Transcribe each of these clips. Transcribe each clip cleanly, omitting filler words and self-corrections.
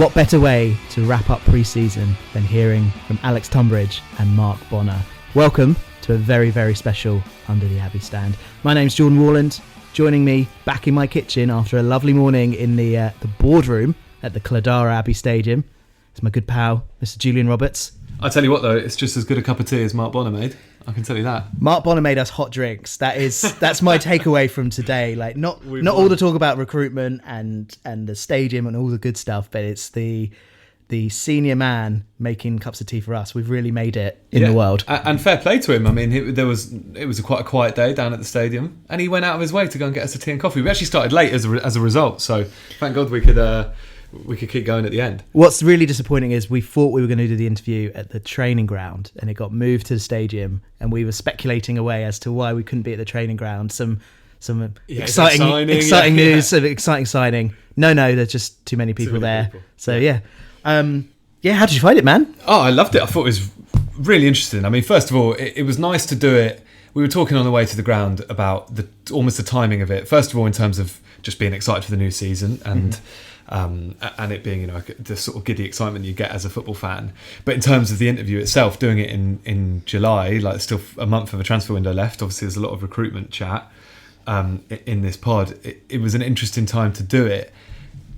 What better way to wrap up pre-season than hearing from Alex Tunbridge and Mark Bonner. Welcome to a very, very special Under the Abbey stand. My name's Jordan Warland. Joining me back in my kitchen after a lovely morning in the boardroom at the Cladara Abbey Stadium is my good pal, Mr. Julian Roberts. I tell you what though, it's just as good a cup of tea as Mark Bonner made. I can tell you that. Mark Bonner made us hot drinks. That's my takeaway from today. Like not all the talk about recruitment and the stadium and all the good stuff, but it's the senior man making cups of tea for us. We've really made it in the world. And fair play to him. I mean, it was quite a quiet day down at the stadium, and he went out of his way to go and get us a tea and coffee. We actually started late as a result, so thank God we could keep going at the end. What's really disappointing is we thought we were going to do the interview at the training ground, and it got moved to the stadium, and we were speculating away as to why we couldn't be at the training ground. Some exciting news, an exciting signing. No, there's just too many people there. So yeah. How did you find it, man? Oh, I loved it. I thought it was really interesting. I mean, first of all, it was nice to do it. We were talking on the way to the ground about almost the timing of it. First of all, in terms of just being excited for the new season and it being, the sort of giddy excitement you get as a football fan. But in terms of the interview itself, doing it in July, like still a month of a transfer window left. Obviously, there's a lot of recruitment chat in this pod. It was an interesting time to do it,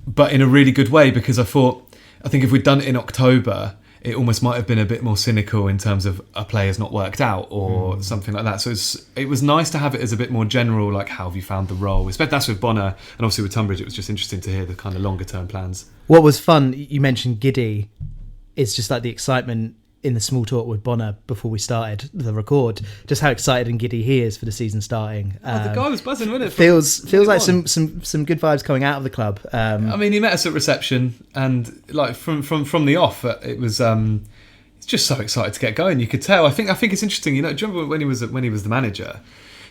but in a really good way, because I think if we'd done it in October, it almost might have been a bit more cynical in terms of a player's not worked out or something like that. So it was nice to have it as a bit more general, like how have you found the role? That's with Bonner, and obviously with Tunbridge, it was just interesting to hear the kind of longer term plans. What was fun, you mentioned giddy, is just like the excitement in the small talk with Bonner before we started the record, just how excited and giddy he is for the season starting. The guy was buzzing, wasn't it? Feels like some good vibes coming out of the club. I mean, he met us at reception, and like from the off, it was it's just so excited to get going. You could tell. I think it's interesting. Do you remember when he was the manager?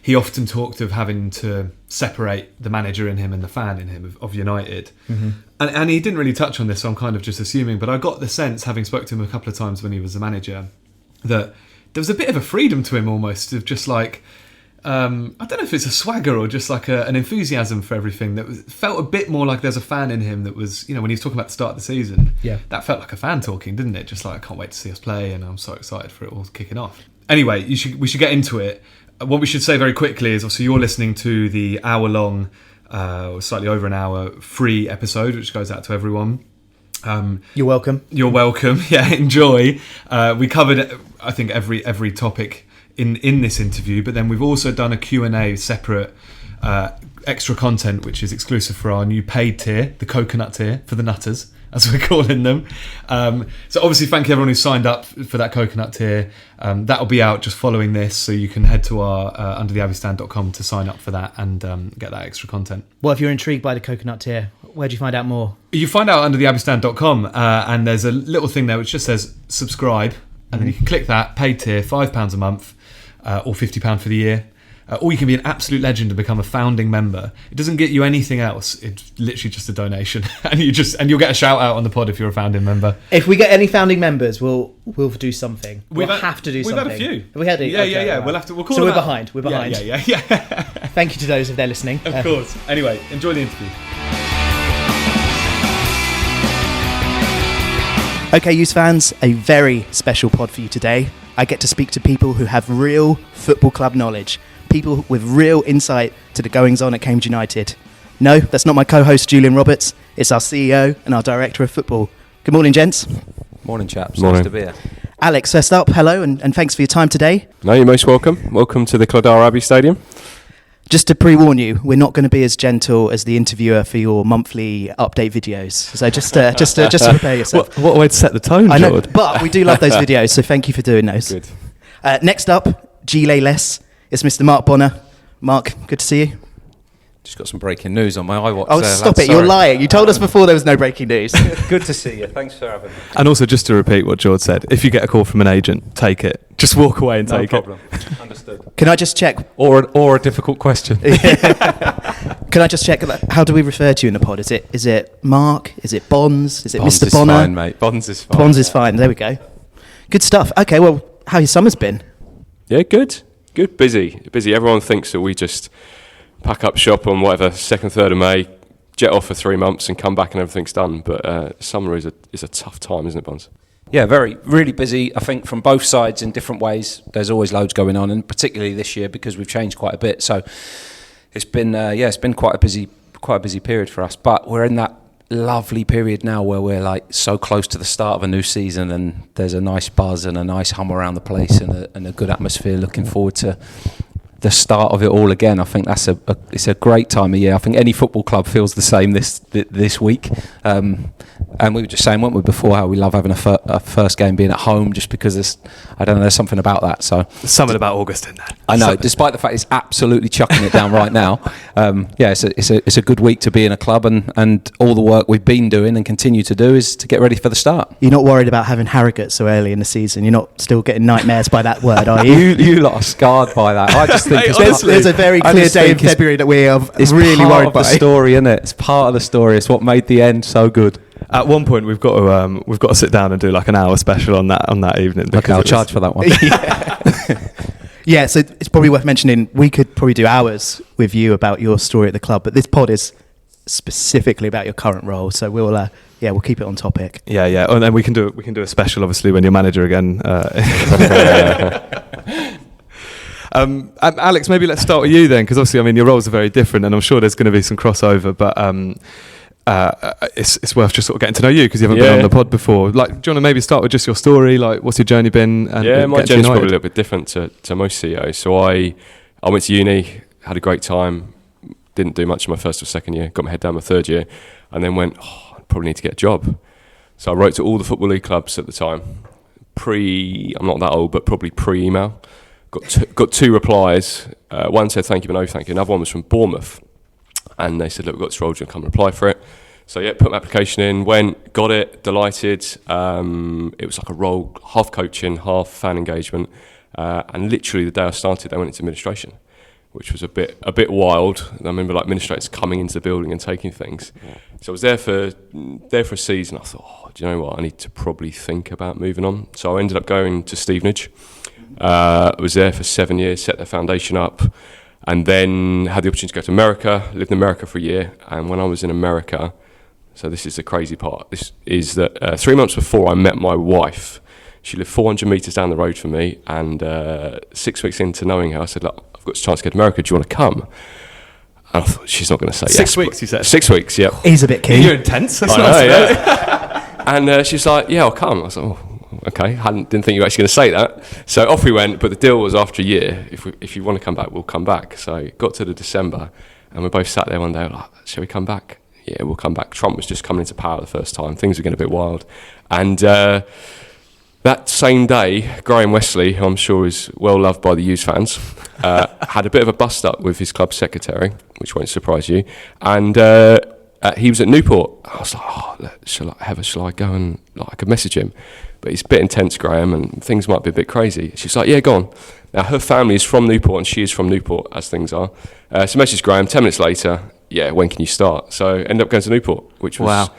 He often talked of having to separate the manager in him and the fan in him of United. Mm-hmm. And he didn't really touch on this, so I'm kind of just assuming. But I got the sense, having spoke to him a couple of times when he was the manager, that there was a bit of a freedom to him almost, of just like, I don't know if it's a swagger or just like an enthusiasm for everything that felt a bit more like there's a fan in him that was, when he was talking about the start of the season, that felt like a fan talking, didn't it? Just like, I can't wait to see us play and I'm so excited for it all kicking off. Anyway, we should get into it. What we should say very quickly is, obviously, you're listening to the hour-long, slightly over an hour, free episode, which goes out to everyone. You're welcome. You're welcome. Yeah, enjoy. We covered, I think, every topic in this interview, but then we've also done a Q&A separate, extra content, which is exclusive for our new paid tier, the coconut tier for the nutters, as we're calling them. So obviously, thank you everyone who signed up for that coconut tier. That'll be out just following this, so you can head to our undertheabbeystand.com to sign up for that and get that extra content. Well, if you're intrigued by the coconut tier, where do you find out more? You find out undertheabbeystand.com, and there's a little thing there which just says subscribe, and then you can click that, paid tier, £5 a month, or £50 for the year. Or you can be an absolute legend and become a founding member. It doesn't get you anything else. It's literally just a donation, and you'll get a shout out on the pod if you're a founding member. If we get any founding members, we'll do something. We'll have to do something. We've had a few. Have we had it? Yeah, okay, yeah. right. We'll call. So we're behind. We're behind. Yeah. Thank you to those if they're listening. Of course. Anyway, enjoy the interview. Okay, Use fans, a very special pod for you today. I get to speak to people who have real football club knowledge. People with real insight to the goings-on at Cambridge United. No, that's not my co-host Julian Roberts. It's our CEO and our Director of Football. Good morning, gents. Morning, chaps. Morning. Nice to be here. Alex, first up, hello, and thanks for your time today. No, you're most welcome. Welcome to the Cladara Abbey Stadium. Just to pre-warn you, we're not going to be as gentle as the interviewer for your monthly update videos. So just to prepare yourself. What way to set the tone, I know, George? but we do love those videos, so thank you for doing those. Good. Next up, Gile Les. It's Mr. Mark Bonner. Mark, good to see you. Just got some breaking news on my iWatch. Oh, stop it. You're lying. You told us before there was no breaking news. Good to see you. Thanks for having me. And also, just to repeat what George said, if you get a call from an agent, take it. Just walk away and take it. No problem. Understood. Can I just check? Or a difficult question. Can I just check, how do we refer to you in the pod? Is it Mark? Is it Bonds? Is it Bonds Mr. Bonner? Bonds is fine, mate. Bonds is fine. Bonds is fine. There we go. Good stuff. Okay, well, how your summer's been? Yeah, good. Busy. Everyone thinks that we just pack up shop on whatever, 2nd, 3rd of May, jet off for 3 months and come back and everything's done. But summer is a tough time, isn't it, Bonds? Yeah, really busy. I think from both sides in different ways. There's always loads going on, and particularly this year because we've changed quite a bit. So it's been quite a busy period for us. But we're in that lovely period now where we're like so close to the start of a new season, and there's a nice buzz and a nice hum around the place and a good atmosphere. Looking forward to the start of it all again. I think it's a great time of year. I think any football club feels the same this week. And we were just saying, weren't we, before, how we love having a first game being at home, just because there's something about that. So Something about August in there. I know, despite the fact it's absolutely chucking it down right now. It's a good week to be in a club, and all the work we've been doing and continue to do is to get ready for the start. You're not worried about having Harrogate so early in the season? You're not still getting nightmares by that word, are you? You lot are scarred by that. I just think there's a very clear day in February that we are really worried by. It's part of the story, isn't it? It's part of the story. It's what made the end so good. At one point, we've got to sit down and do like an hour special on that evening. Okay, I'll charge for that one. Yeah, so it's probably worth mentioning, we could probably do hours with you about your story at the club, but this pod is specifically about your current role, so we'll keep it on topic. Yeah, and then we can do a special, obviously, when you're manager again. Alex, maybe let's start with you then, because obviously, I mean, your roles are very different, and I'm sure there's going to be some crossover, but it's worth just sort of getting to know you, because you haven't been on the pod before. Like, do you want to maybe start with just your story? Like, what's your journey been? And my journey's probably a little bit different to most CEOs. So I went to uni, had a great time, didn't do much in my first or second year, got my head down my third year, and then went, I probably need to get a job. So I wrote to all the Football League clubs at the time, I'm not that old, but probably pre-email. Got two replies. One said, thank you, but no thank you. Another one was from Bournemouth. And they said, look, we've got this role, do you want to come and apply for it? So put my application in, went, got it, delighted. It was like a role, half coaching, half fan engagement. And literally the day I started, they went into administration, which was a bit wild. I remember like administrators coming into the building and taking things. Yeah. So I was there for a season. I thought, do you know what? I need to probably think about moving on. So I ended up going to Stevenage. I was there for 7 years, set the foundation up, and then had the opportunity to go to America, lived in America for a year. And when I was in America, so this is the crazy part, this is that 3 months before I met my wife, she lived 400 metres down the road from me, and 6 weeks into knowing her, I said, look, I've got a chance to go to America, do you want to come? And I thought, she's not going to say yes. 6 weeks, you said? 6 weeks, yeah. He's a bit keen. You're intense. That's nice. Yeah. And she's like, yeah, I'll come. I was like, okay, didn't think you were actually going to say that. So off we went, but the deal was after a year, if you want to come back, we'll come back. So got to the December, and we both sat there one day like, shall we come back? Yeah, we'll come back. Trump was just coming into power the first time. Things were getting a bit wild. And that same day, Graham Wesley, who I'm sure is well loved by the Hughes fans, had a bit of a bust-up with his club secretary, which won't surprise you. And he was at Newport. I was like, shall I go and I could message him? But he's a bit intense, Graham, and things might be a bit crazy. She's like, yeah, go on. Now, her family is from Newport, and she is from Newport, as things are. So message Graham, 10 minutes later, yeah, when can you start? So ended up going to Newport, which was, wow.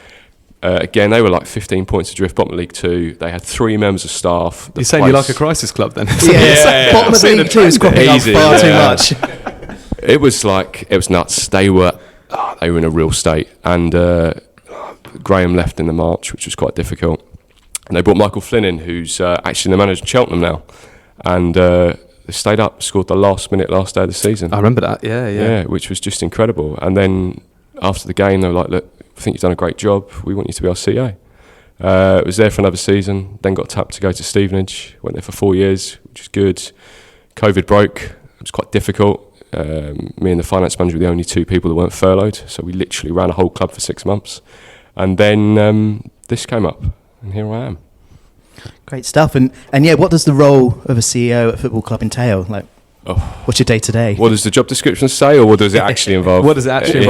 Again, they were like 15 points adrift, bottom of League 2. They had 3 members of staff. You're saying you like a crisis club then? Yeah. Bottom of League 2 is cropping up far too much. It was nuts. They were in a real state. And Graham left in the March, which was quite difficult. And they brought Michael Flynn in, who's actually the manager of Cheltenham now. And they stayed up, scored the last day of the season. I remember that, yeah. Which was just incredible. And then after the game, they were like, look, I think you've done a great job. We want you to be our CEO. Was there for another season, then got tapped to go to Stevenage. Went there for 4 years, which is good. COVID broke. It was quite difficult. Me and the finance manager were the only 2 people that weren't furloughed. So we literally ran a whole club for 6 months. And then this came up. And here I am. Great stuff. And what does the role of a CEO at a football club entail? Like, what's your day to day? What does the job description say, or what does it actually involve? What does it actually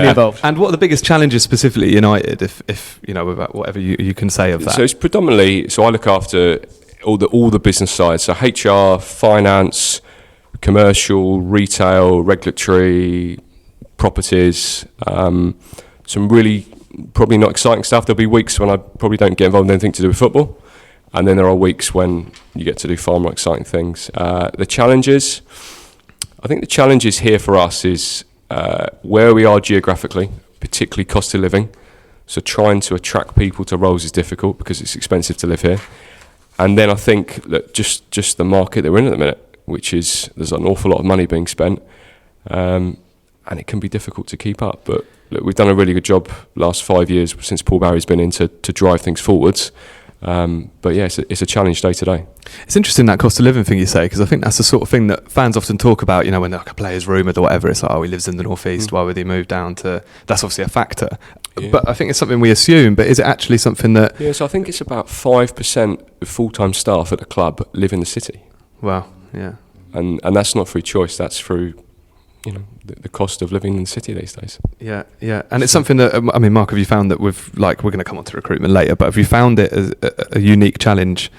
involve? And what are the biggest challenges specifically at United, if you know, about whatever you can say of that? So it's predominantly. So I look after all the business sides. So HR, finance, commercial, retail, regulatory, properties. Some really probably not exciting stuff. There'll be weeks when I probably don't get involved in anything to do with football, and then there are weeks when you get to do far more exciting things. The challenges here for us is where we are geographically. particularly cost of living. So trying to attract people to roles is difficult because it's expensive to live here. And then I think that just the market that we're in at the minute, which is there's an awful lot of money being spent, and it can be difficult to keep up. But look, we've done a really good job last 5 years since Paul Barry's been in to drive things forwards. But yeah, it's a challenge day to day. It's interesting that cost of living thing you say, because I think that's the sort of thing that fans often talk about. You know, when like a player's rumoured or whatever, it's like, oh, he lives in the northeast. Why would he move down to? That's obviously a factor. Yeah. But I think it's something we assume. But is it actually something that? Yeah, so I think it's about 5% of full-time staff at the club live in the city. Wow. Yeah. And that's not through choice. That's through, you know, the cost of living in the city these days. Yeah, yeah. And it's something that, I mean, Mark, have you found that with, like, we're going to come on to recruitment later, but have you found it as a unique challenge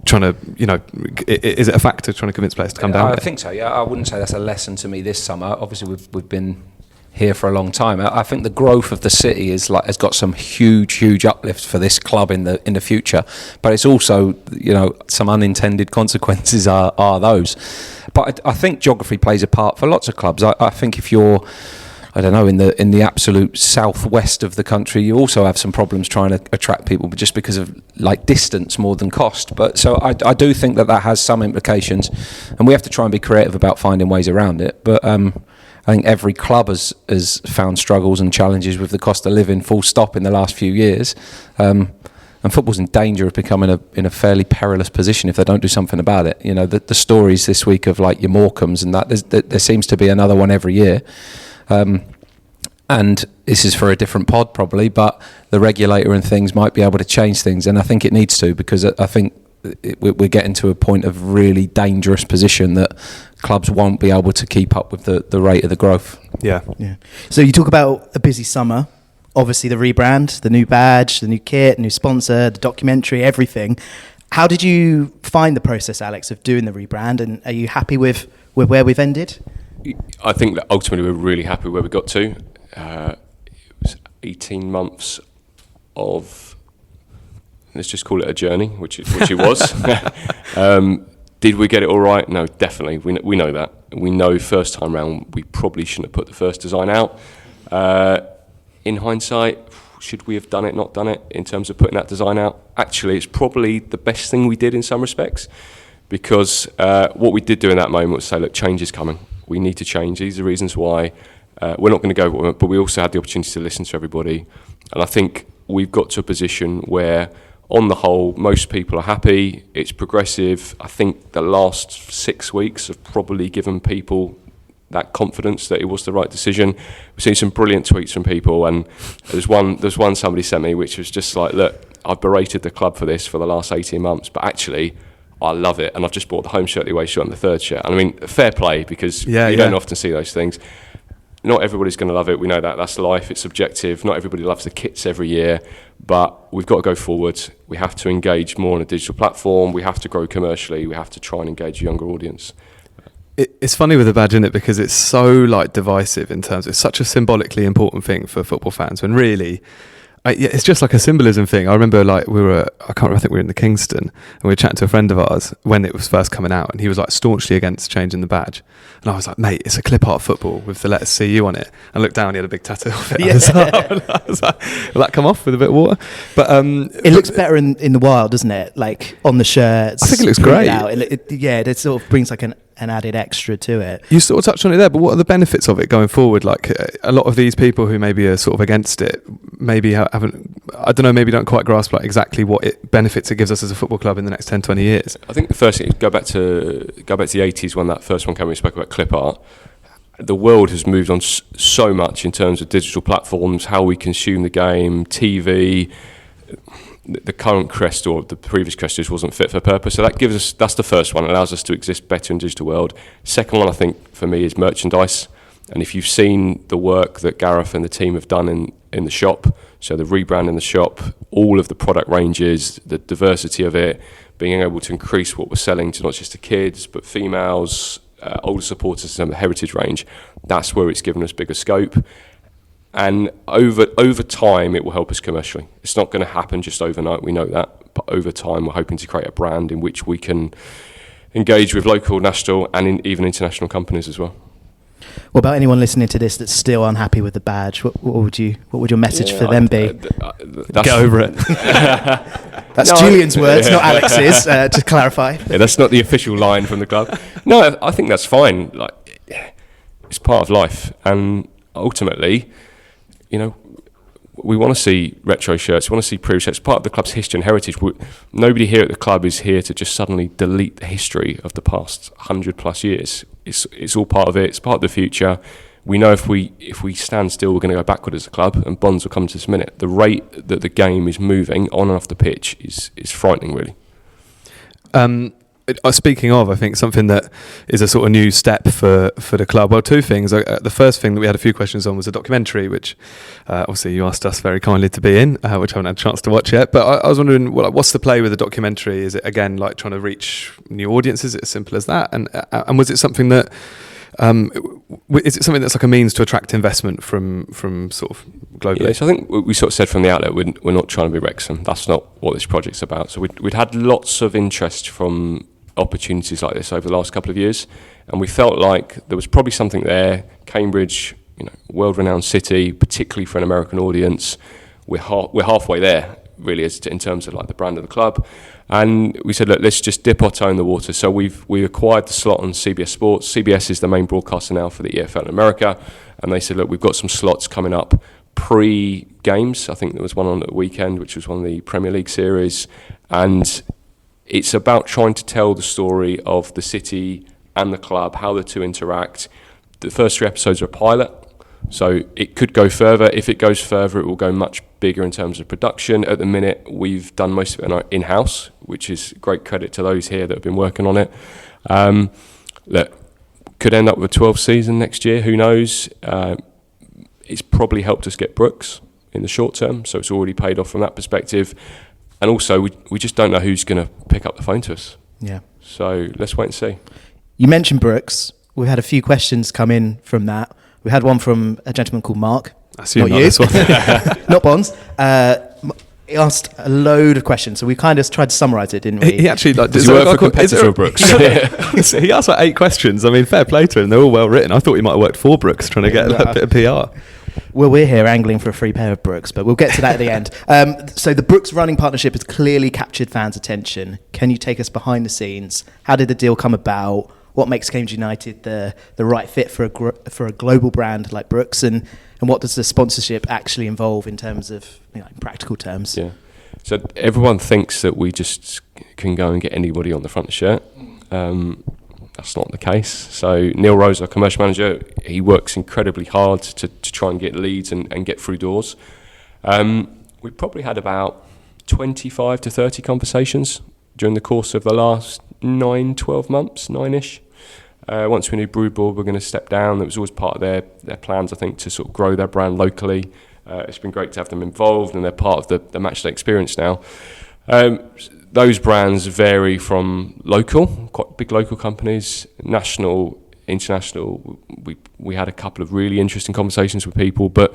trying to, you know, is it a factor trying to convince players to come down? I think so, yeah. I wouldn't say that's a lesson to me this summer. Obviously, we've been here for a long time. I think the growth of the city has got some huge uplift for this club in the future, but it's also, you know, some unintended consequences are those. But I think geography plays a part for lots of clubs. I think if you're, I don't know, in the absolute southwest of the country, you also have some problems trying to attract people, but just because of like distance more than cost. But so I do think that has some implications, and we have to try and be creative about finding ways around it. But I think every club has found struggles and challenges with the cost of living, full stop, in the last few years. And football's in danger of becoming in a fairly perilous position if they don't do something about it. You know, the stories this week of like your Morecambes and that, there seems to be another one every year. And this is for a different pod probably, but the regulator and things might be able to change things. And I think it needs to, because I think we're getting to a point of really dangerous position that clubs won't be able to keep up with the rate of the growth. Yeah. So you talk about a busy summer. Obviously, the rebrand, the new badge, the new kit, new sponsor, the documentary, everything. How did you find the process, Alex, of doing the rebrand? And are you happy with where we've ended? I think that ultimately we're really happy where we got to. It was 18 months of, let's just call it a journey, which it was. Did we get it all right? No, definitely. We know that. We know first time round we probably shouldn't have put the first design out. In hindsight, should we have done it, not done it, in terms of putting that design out? Actually, it's probably the best thing we did in some respects, because what we did do in that moment was say, look, change is coming. We need to change. These are the reasons why we're not going to go, but we also had the opportunity to listen to everybody. And I think we've got to a position where, on the whole, most people are happy. It's progressive. I think the last 6 weeks have probably given people that confidence that it was the right decision. We've seen some brilliant tweets from people, and there's one somebody sent me which was just like, look, I've berated the club for this for the last 18 months, but actually I love it, and I've just bought the home shirt, the away shirt, and the third shirt. And I mean, fair play, because you don't often see those things. Not everybody's going to love it, we know that, that's life, it's subjective. Not everybody loves the kits every year, but we've got to go forward. We have to engage more on a digital platform, we have to grow commercially, we have to try and engage a younger audience. It's funny with the badge, isn't it? Because it's so like divisive in terms of, it's such a symbolically important thing for football fans, when really it's just like a symbolism thing. I remember like I think we were in the Kingston and we were chatting to a friend of ours when it was first coming out, and he was like staunchly against changing the badge. And I was like, mate, it's a clip art football with the letters CU on it. And I looked down, he had a big tattoo of it. I was like, will that come off with a bit of water? But it looks better in the wild, doesn't it? Like on the shirts. I think it looks great. It sort of brings like an added extra to it. You sort of touched on it there, but what are the benefits of it going forward? Like a lot of these people who maybe are sort of against it, maybe haven't, I don't know, maybe don't quite grasp like exactly what benefits it gives us as a football club in the next 10, 20 years. I think the first thing, go back to the 80s when that first one came, we spoke about clip art. The world has moved on so much in terms of digital platforms, how we consume the game, TV. The current crest or the previous crest just wasn't fit for purpose. So that gives us, that's the first one. It allows us to exist better in the digital world. Second one, I think, for me, is merchandise. And if you've seen the work that Gareth and the team have done in the shop, so the rebrand in the shop, all of the product ranges, the diversity of it, being able to increase what we're selling to not just the kids, but females, older supporters in the heritage range, that's where it's given us bigger scope. And over time, it will help us commercially. It's not going to happen just overnight, we know that. But over time, we're hoping to create a brand in which we can engage with local, national, and even international companies as well. What about anyone listening to this that's still unhappy with the badge? What would your message for them be? Get over it. That's Julian's words, not Alex's. To clarify. Yeah, that's not the official line from the club. No, I think that's fine. Like, it's part of life, and ultimately, we want to see retro shirts. We want to see previous shirts. Part of the club's history and heritage. Nobody here at the club is here to just suddenly delete the history of the past 100+ years. It's all part of it. It's part of the future. We know if we stand still, we're going to go backward as a club, and bonds will come to this minute. The rate that the game is moving on and off the pitch is frightening, really. Speaking of, I think something that is a sort of new step for the club. Well, two things. The first thing that we had a few questions on was a documentary, which obviously you asked us very kindly to be in, which I haven't had a chance to watch yet. But I was wondering, what's the play with the documentary? Is it again like trying to reach new audiences? Is it as simple as that? And was it something that is it something that's like a means to attract investment from sort of globally? Yeah, so I think we sort of said from the outlet, we're not trying to be Wrexham. That's not what this project's about. So we'd had lots of interest from opportunities like this over the last couple of years, and we felt like there was probably something there. Cambridge, world-renowned city, particularly for an American audience. We're halfway there, really, in terms of like the brand of the club. And we said, look, let's just dip our toe in the water. So we acquired the slot on CBS Sports. CBS is the main broadcaster now for the EFL in America, and they said, look, we've got some slots coming up pre-games. I think there was one on at the weekend, which was one of the Premier League series, and it's about trying to tell the story of the city and the club, how the two interact. The first 3 episodes are a pilot, so it could go further. If it goes further, it will go much bigger in terms of production. At the minute, we've done most of it in-house, which is great credit to those here that have been working on it. Look, could end up with a 12th season next year, who knows? It's probably helped us get Brooks in the short term, so it's already paid off from that perspective. And also, we just don't know who's going to pick up the phone to us. Yeah. So let's wait and see. You mentioned Brooks. We've had a few questions come in from that. We had one from a gentleman called Mark. I assume not you. This one. Not Bonds. He asked a load of questions, so we kind of tried to summarise it, didn't we? He actually does he work for a competitor of Brooks? He asked like 8 questions. I mean, fair play to him. They're all well written. I thought he might have worked for Brooks, trying to get a bit of PR. Well, we're here angling for a free pair of Brooks, but we'll get to that at the end. So the Brooks running partnership has clearly captured fans' attention. Can you take us behind the scenes? How did the deal come about? What makes Cambridge United the right fit for a global brand like Brooks? And what does the sponsorship actually involve in terms of in practical terms? Yeah. So everyone thinks that we just can go and get anybody on the front of the shirt. That's not the case. So Neil Rose, our commercial manager, he works incredibly hard to try and get leads and get through doors. We probably had about 25 to 30 conversations during the course of the last 12 months, 9-ish. Once we knew Brood Board were going to step down, that was always part of their plans, I think, to sort of grow their brand locally. It's been great to have them involved, and they're part of the matchday experience now. Those brands vary from local, quite big local companies, national, international. We had a couple of really interesting conversations with people, but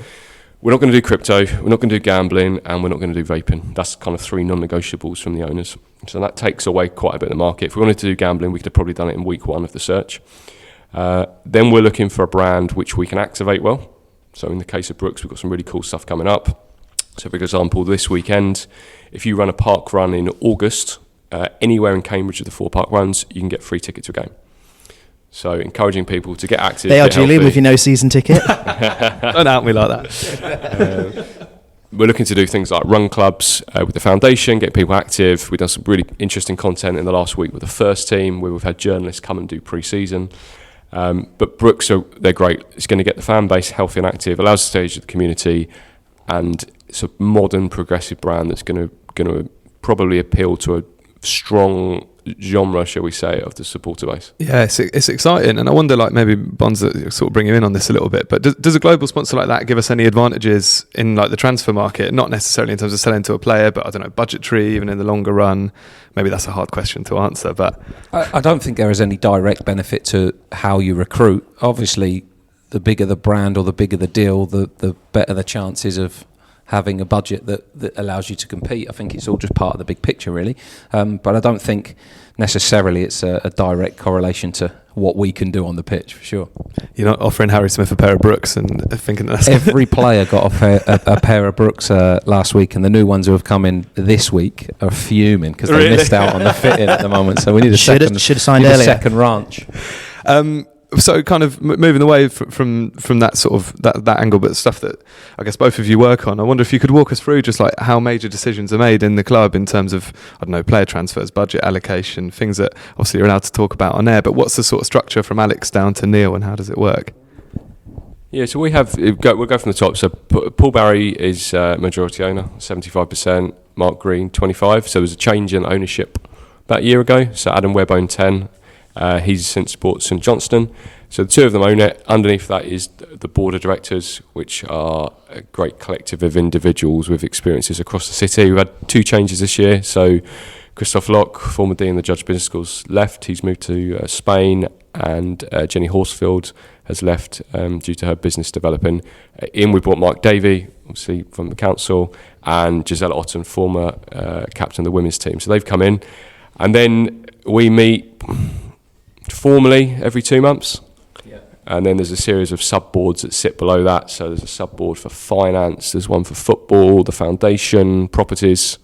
we're not going to do crypto, we're not going to do gambling, and we're not going to do vaping. That's kind of 3 non-negotiables from the owners. So that takes away quite a bit of the market. If we wanted to do gambling, we could have probably done it in week 1 of the search. Then we're looking for a brand which we can activate well. So in the case of Brooks, we've got some really cool stuff coming up. So for example, this weekend, if you run a park run in August, anywhere in Cambridge with the 4 park runs, you can get free ticket to a game. So encouraging people to get active. They are Julian with your no season ticket. Don't out me like that. We're looking to do things like run clubs with the foundation, get people active. We've done some really interesting content in the last week with the first team, where we've had journalists come and do pre-season. But Brooks, they're great. It's going to get the fan base healthy and active, allows the stage of the community, and it's a modern, progressive brand that's going to probably appeal to a strong genre, shall we say, of the supporter base. Yeah, it's exciting, and I wonder, like, maybe Bonds sort of bring you in on this a little bit, but does a global sponsor like that give us any advantages in like the transfer market? Not necessarily in terms of selling to a player, but I don't know, budgetary, even in the longer run. Maybe that's a hard question to answer, but I don't think there is any direct benefit to how you recruit. Obviously, the bigger the brand or the bigger the deal, the better the chances of having a budget that allows you to compete. I think it's all just part of the big picture, really. But I don't think necessarily it's a direct correlation to what we can do on the pitch, for sure. You're not offering Harry Smith a pair of Brooks and thinking that's... Every player got a pair of Brooks last week, and the new ones who have come in this week are fuming because they missed out on the fit-in at the moment. So we need should have signed earlier. A second ranch. So kind of moving away from that sort of that angle, but stuff that I guess both of you work on, I wonder if you could walk us through just like how major decisions are made in the club in terms of, I don't know, player transfers, budget allocation, things that obviously you're allowed to talk about on air, but what's the sort of structure from Alex down to Neil and how does it work? Yeah, so we'll go from the top. So Paul Barry is majority owner, 75%, Mark Green 25%, so there was a change in ownership about a year ago, so Adam Webb owned 10%. He's since bought St Johnston, so the two of them own it. Underneath that is the board of directors, which are a great collective of individuals with experiences across the city. We've had 2 changes this year. So Christoph Locke, former dean of the Judge Business Schools, left. He's moved to Spain, and Jenny Horsfield has left due to her business developing. In we brought Mark Davey, obviously from the council, and Gisela Otten, former captain of the women's team. So they've come in, and then we meet formally every 2 months, and then there's a series of sub boards that sit below that. So there's a sub board for finance, there's one for football, the foundation, properties,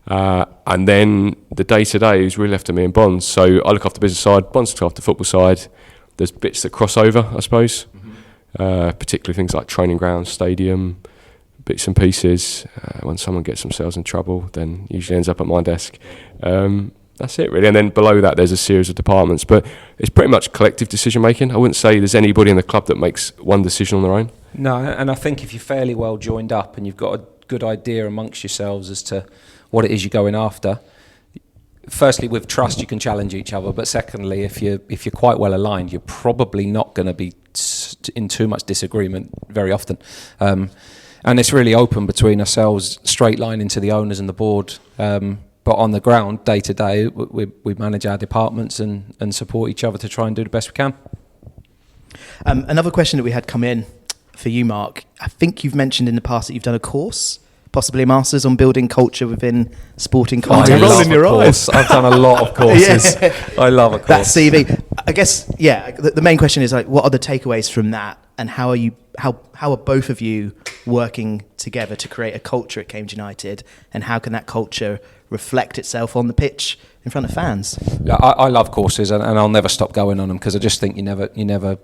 and then the day-to-day is really left to me and Bonds. So I look after the business side, Bonds look after the football side. There's bits that cross over, I suppose, particularly things like training grounds, stadium, bits and pieces. When someone gets themselves in trouble, then usually ends up at my desk. That's it, really. And then below that, there's a series of departments. But it's pretty much collective decision-making. I wouldn't say there's anybody in the club that makes one decision on their own. No, and I think if you're fairly well joined up and you've got a good idea amongst yourselves as to what it is you're going after, firstly, with trust, you can challenge each other. But secondly, if you're quite well aligned, you're probably not going to be in too much disagreement very often. And it's really open between ourselves, straight line into the owners and the board. But on the ground, day to day, we manage our departments and support each other to try and do the best we can. Another question that we had come in for you, Mark. I think you've mentioned in the past that you've done a course, possibly a master's on building culture within sporting context. I've done a lot of courses. Yeah. I love a course. That CV. I guess, yeah, the main question is like, what are the takeaways from that, and how are both of you working together to create a culture at Cambridge United, and how can that culture reflect itself on the pitch in front of fans? Yeah, I love courses, and I'll never stop going on them, because I just think you never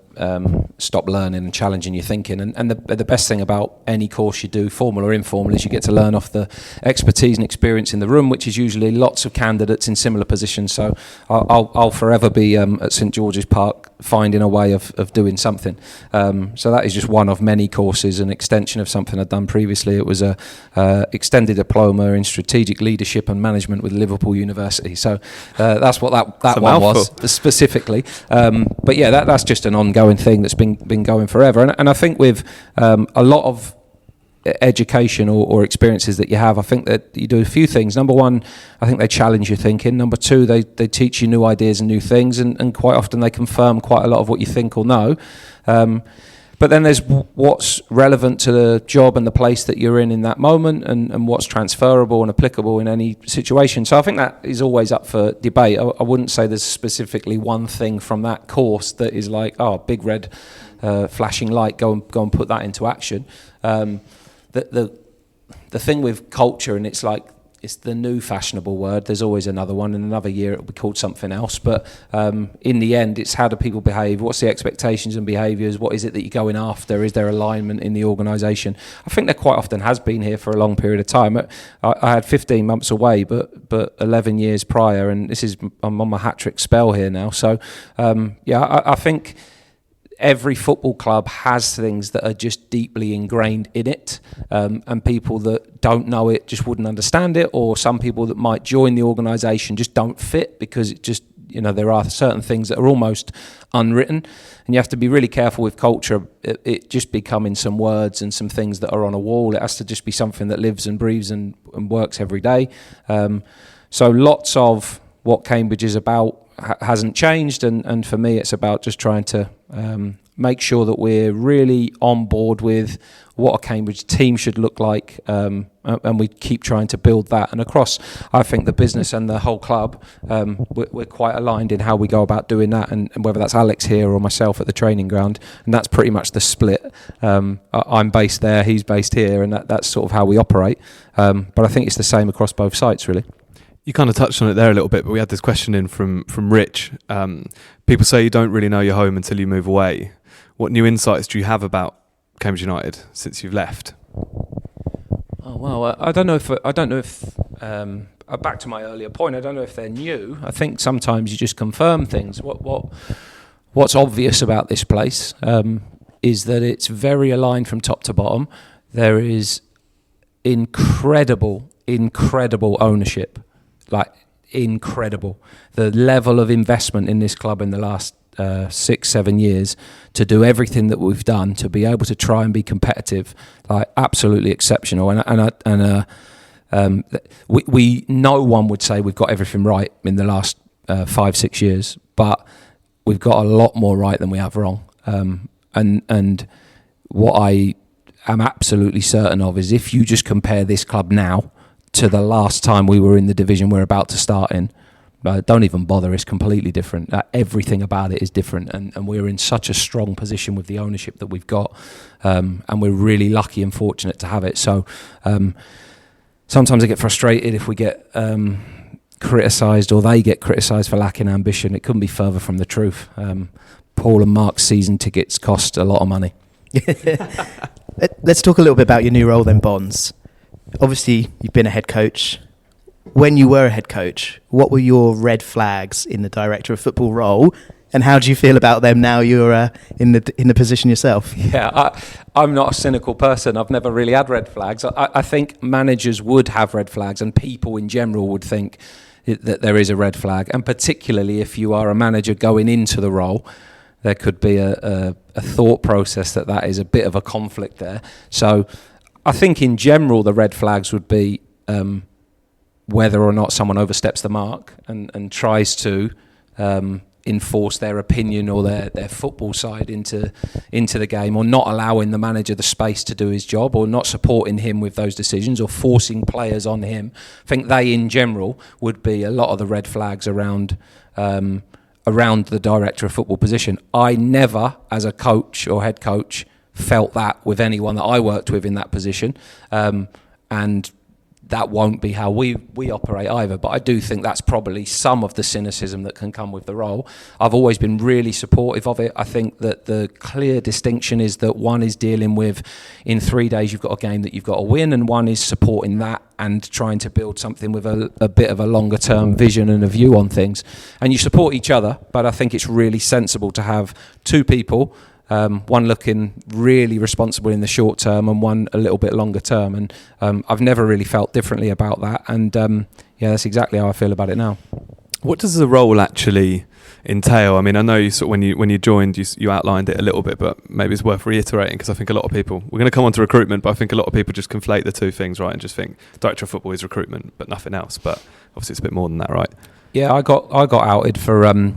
stop learning and challenging your thinking. And the best thing about any course you do, formal or informal, is you get to learn off the expertise and experience in the room, which is usually lots of candidates in similar positions. So I'll forever be at St George's Park finding a way of doing something. So that is just one of many courses, an extension of something I'd done previously. It was a extended diploma in strategic leadership and management with Liverpool University. So that's what that one was specifically. But yeah, that's just an ongoing thing that's been going forever. And I think with a lot of education or experiences that you have, I think that you do a few things. Number one, I think they challenge your thinking. Number two, they teach you new ideas and new things, and quite often they confirm quite a lot of what you think or know. But then there's what's relevant to the job and the place that you're in that moment, and what's transferable and applicable in any situation. So I think that is always up for debate. I wouldn't say there's specifically one thing from that course that is like, oh, big red flashing light, go and put that into action. The thing with culture, and it's the new fashionable word. There's always another one. In another year, it'll be called something else. But in the end, it's how do people behave? What's the expectations and behaviours? What is it that you're going after? Is there alignment in the organisation? I think there quite often has been here for a long period of time. I had 15 months away, but 11 years prior, and I'm on my hat-trick spell here now. So, I think every football club has things that are just deeply ingrained in it, and people that don't know it just wouldn't understand it, or some people that might join the organisation just don't fit because it just, there are certain things that are almost unwritten, and you have to be really careful with culture. It just becoming some words and some things that are on a wall. It has to just be something that lives and breathes and works every day. So lots of what Cambridge is about hasn't changed, and for me it's about just trying to make sure that we're really on board with what a Cambridge team should look like, and we keep trying to build that. And across, I think, the business and the whole club, we're quite aligned in how we go about doing that, and whether that's Alex here or myself at the training ground, and that's pretty much the split. I'm based there, he's based here, and that's sort of how we operate. But I think it's the same across both sites, really. You kind of touched on it there a little bit, but we had this question in from Rich. People say you don't really know your home until you move away. What new insights do you have about Cambridge United since you've left? Oh well, I don't know if back to my earlier point, I don't know if they're new. I think sometimes you just confirm things. What's obvious about this place is that it's very aligned from top to bottom. There is incredible ownership, like incredible. The level of investment in this club in the last 6-7 years to do everything that we've done, to be able to try and be competitive, like absolutely exceptional. We no one would say we've got everything right in the last 5-6 years, but we've got a lot more right than we have wrong. And what I am absolutely certain of is, if you just compare this club now to the last time we were in the division we're about to start in, don't even bother, it's completely different. Everything about it is different, and we're in such a strong position with the ownership that we've got, and we're really lucky and fortunate to have it. So sometimes I get frustrated if we get criticised, or they get criticised for lacking ambition. It couldn't be further from the truth. Paul and Mark's season tickets cost a lot of money. Let's talk a little bit about your new role then, Bonds. Obviously, you've been a head coach. When you were a head coach, what were your red flags in the director of football role, and how do you feel about them now you're in the position yourself? Yeah, I'm not a cynical person. I've never really had red flags. I think managers would have red flags, and people in general would think that there is a red flag. And particularly if you are a manager going into the role, there could be a thought process that is a bit of a conflict there. So I think in general the red flags would be whether or not someone oversteps the mark and tries to enforce their opinion or their football side into the game, or not allowing the manager the space to do his job, or not supporting him with those decisions, or forcing players on him. I think they in general would be a lot of the red flags around the director of football position. I never, as a coach or head coach, felt that with anyone that I worked with in that position, and that won't be how we operate either. But I do think that's probably some of the cynicism that can come with the role. I've always been really supportive of it. I think that the clear distinction is that one is dealing with, in 3 days you've got a game that you've got to win, and one is supporting that and trying to build something with a bit of a longer term vision and a view on things. And you support each other, but I think it's really sensible to have two people, one looking really responsible in the short term and one a little bit longer term. And I've never really felt differently about that. And that's exactly how I feel about it now. What does the role actually entail? I mean, I know you sort of, when you joined, you outlined it a little bit, but maybe it's worth reiterating, because I think a lot of people, we're going to come on to recruitment, but I think a lot of people just conflate the two things, right, and just think director of football is recruitment, but nothing else. But obviously it's a bit more than that, right? Yeah, I got outed for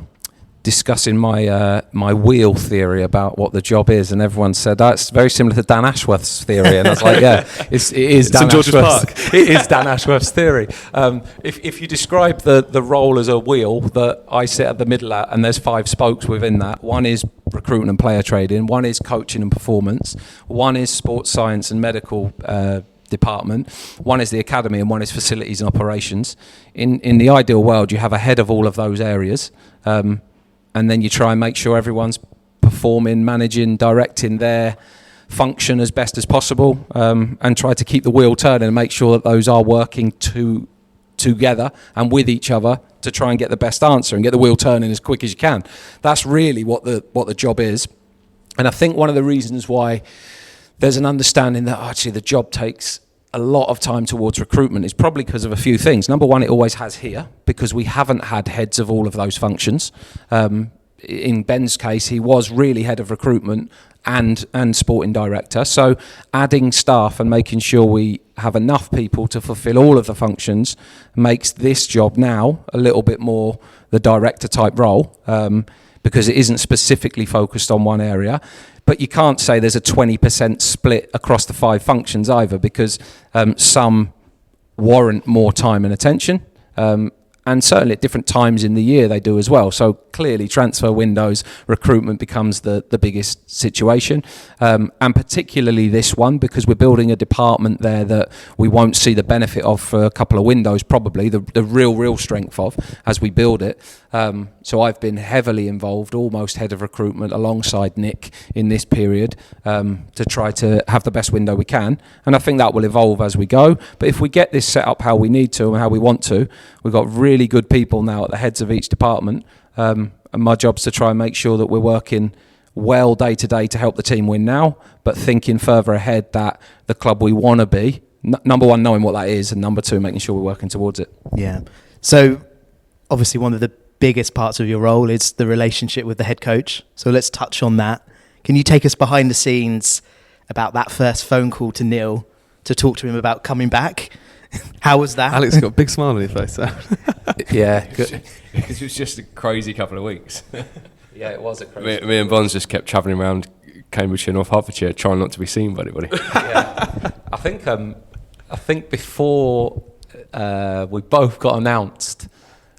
discussing my wheel theory about what the job is, and everyone said that's very similar to Dan Ashworth's theory, and I was like, yeah, it is Dan Ashworth's. It is Dan Ashworth's theory. If you describe the role as a wheel that I sit at the middle at, and there's 5 spokes within that. One is recruitment and player trading, one is coaching and performance, one is sports science and medical department, one is the academy, and one is facilities and operations. In the ideal world, you have a head of all of those areas, and then you try and make sure everyone's performing, managing, directing their function as best as possible, and try to keep the wheel turning and make sure that those are working together and with each other to try and get the best answer and get the wheel turning as quick as you can. That's really what the job is. And I think one of the reasons why there's an understanding that actually the job takes a lot of time towards recruitment is probably because of a few things. Number one, it always has here, because we haven't had heads of all of those functions. In Ben's case, he was really head of recruitment and sporting director. So adding staff and making sure we have enough people to fulfill all of the functions makes this job now a little bit more the director type role. because it isn't specifically focused on one area. But you can't say there's a 20% split across the 5 functions either, because some warrant more time and attention. And certainly at different times in the year they do as well. So clearly transfer windows, recruitment becomes the biggest situation. And particularly this one, because we're building a department there that we won't see the benefit of for a couple of windows, probably the real strength of as we build it. So I've been heavily involved, almost head of recruitment alongside Nick in this period, to try to have the best window we can. And I think that will evolve as we go. But if we get this set up how we need to and how we want to, we've got really good people now at the heads of each department. And my job's to try and make sure that we're working well day to day to help the team win now, but thinking further ahead that the club we want to be, number one, knowing what that is, and number two, making sure we're working towards it. Yeah. So obviously one of the biggest parts of your role is the relationship with the head coach. So let's touch on that. Can you take us behind the scenes about that first phone call to Neil to talk to him about coming back? How was that? Alex got a big smile on his face. Yeah, good. It was just a crazy couple of weeks. Yeah, it was a crazy. Me and Bonds just kept travelling around Cambridgeshire, North Hertfordshire, trying not to be seen by anybody. Yeah. I think before we both got announced,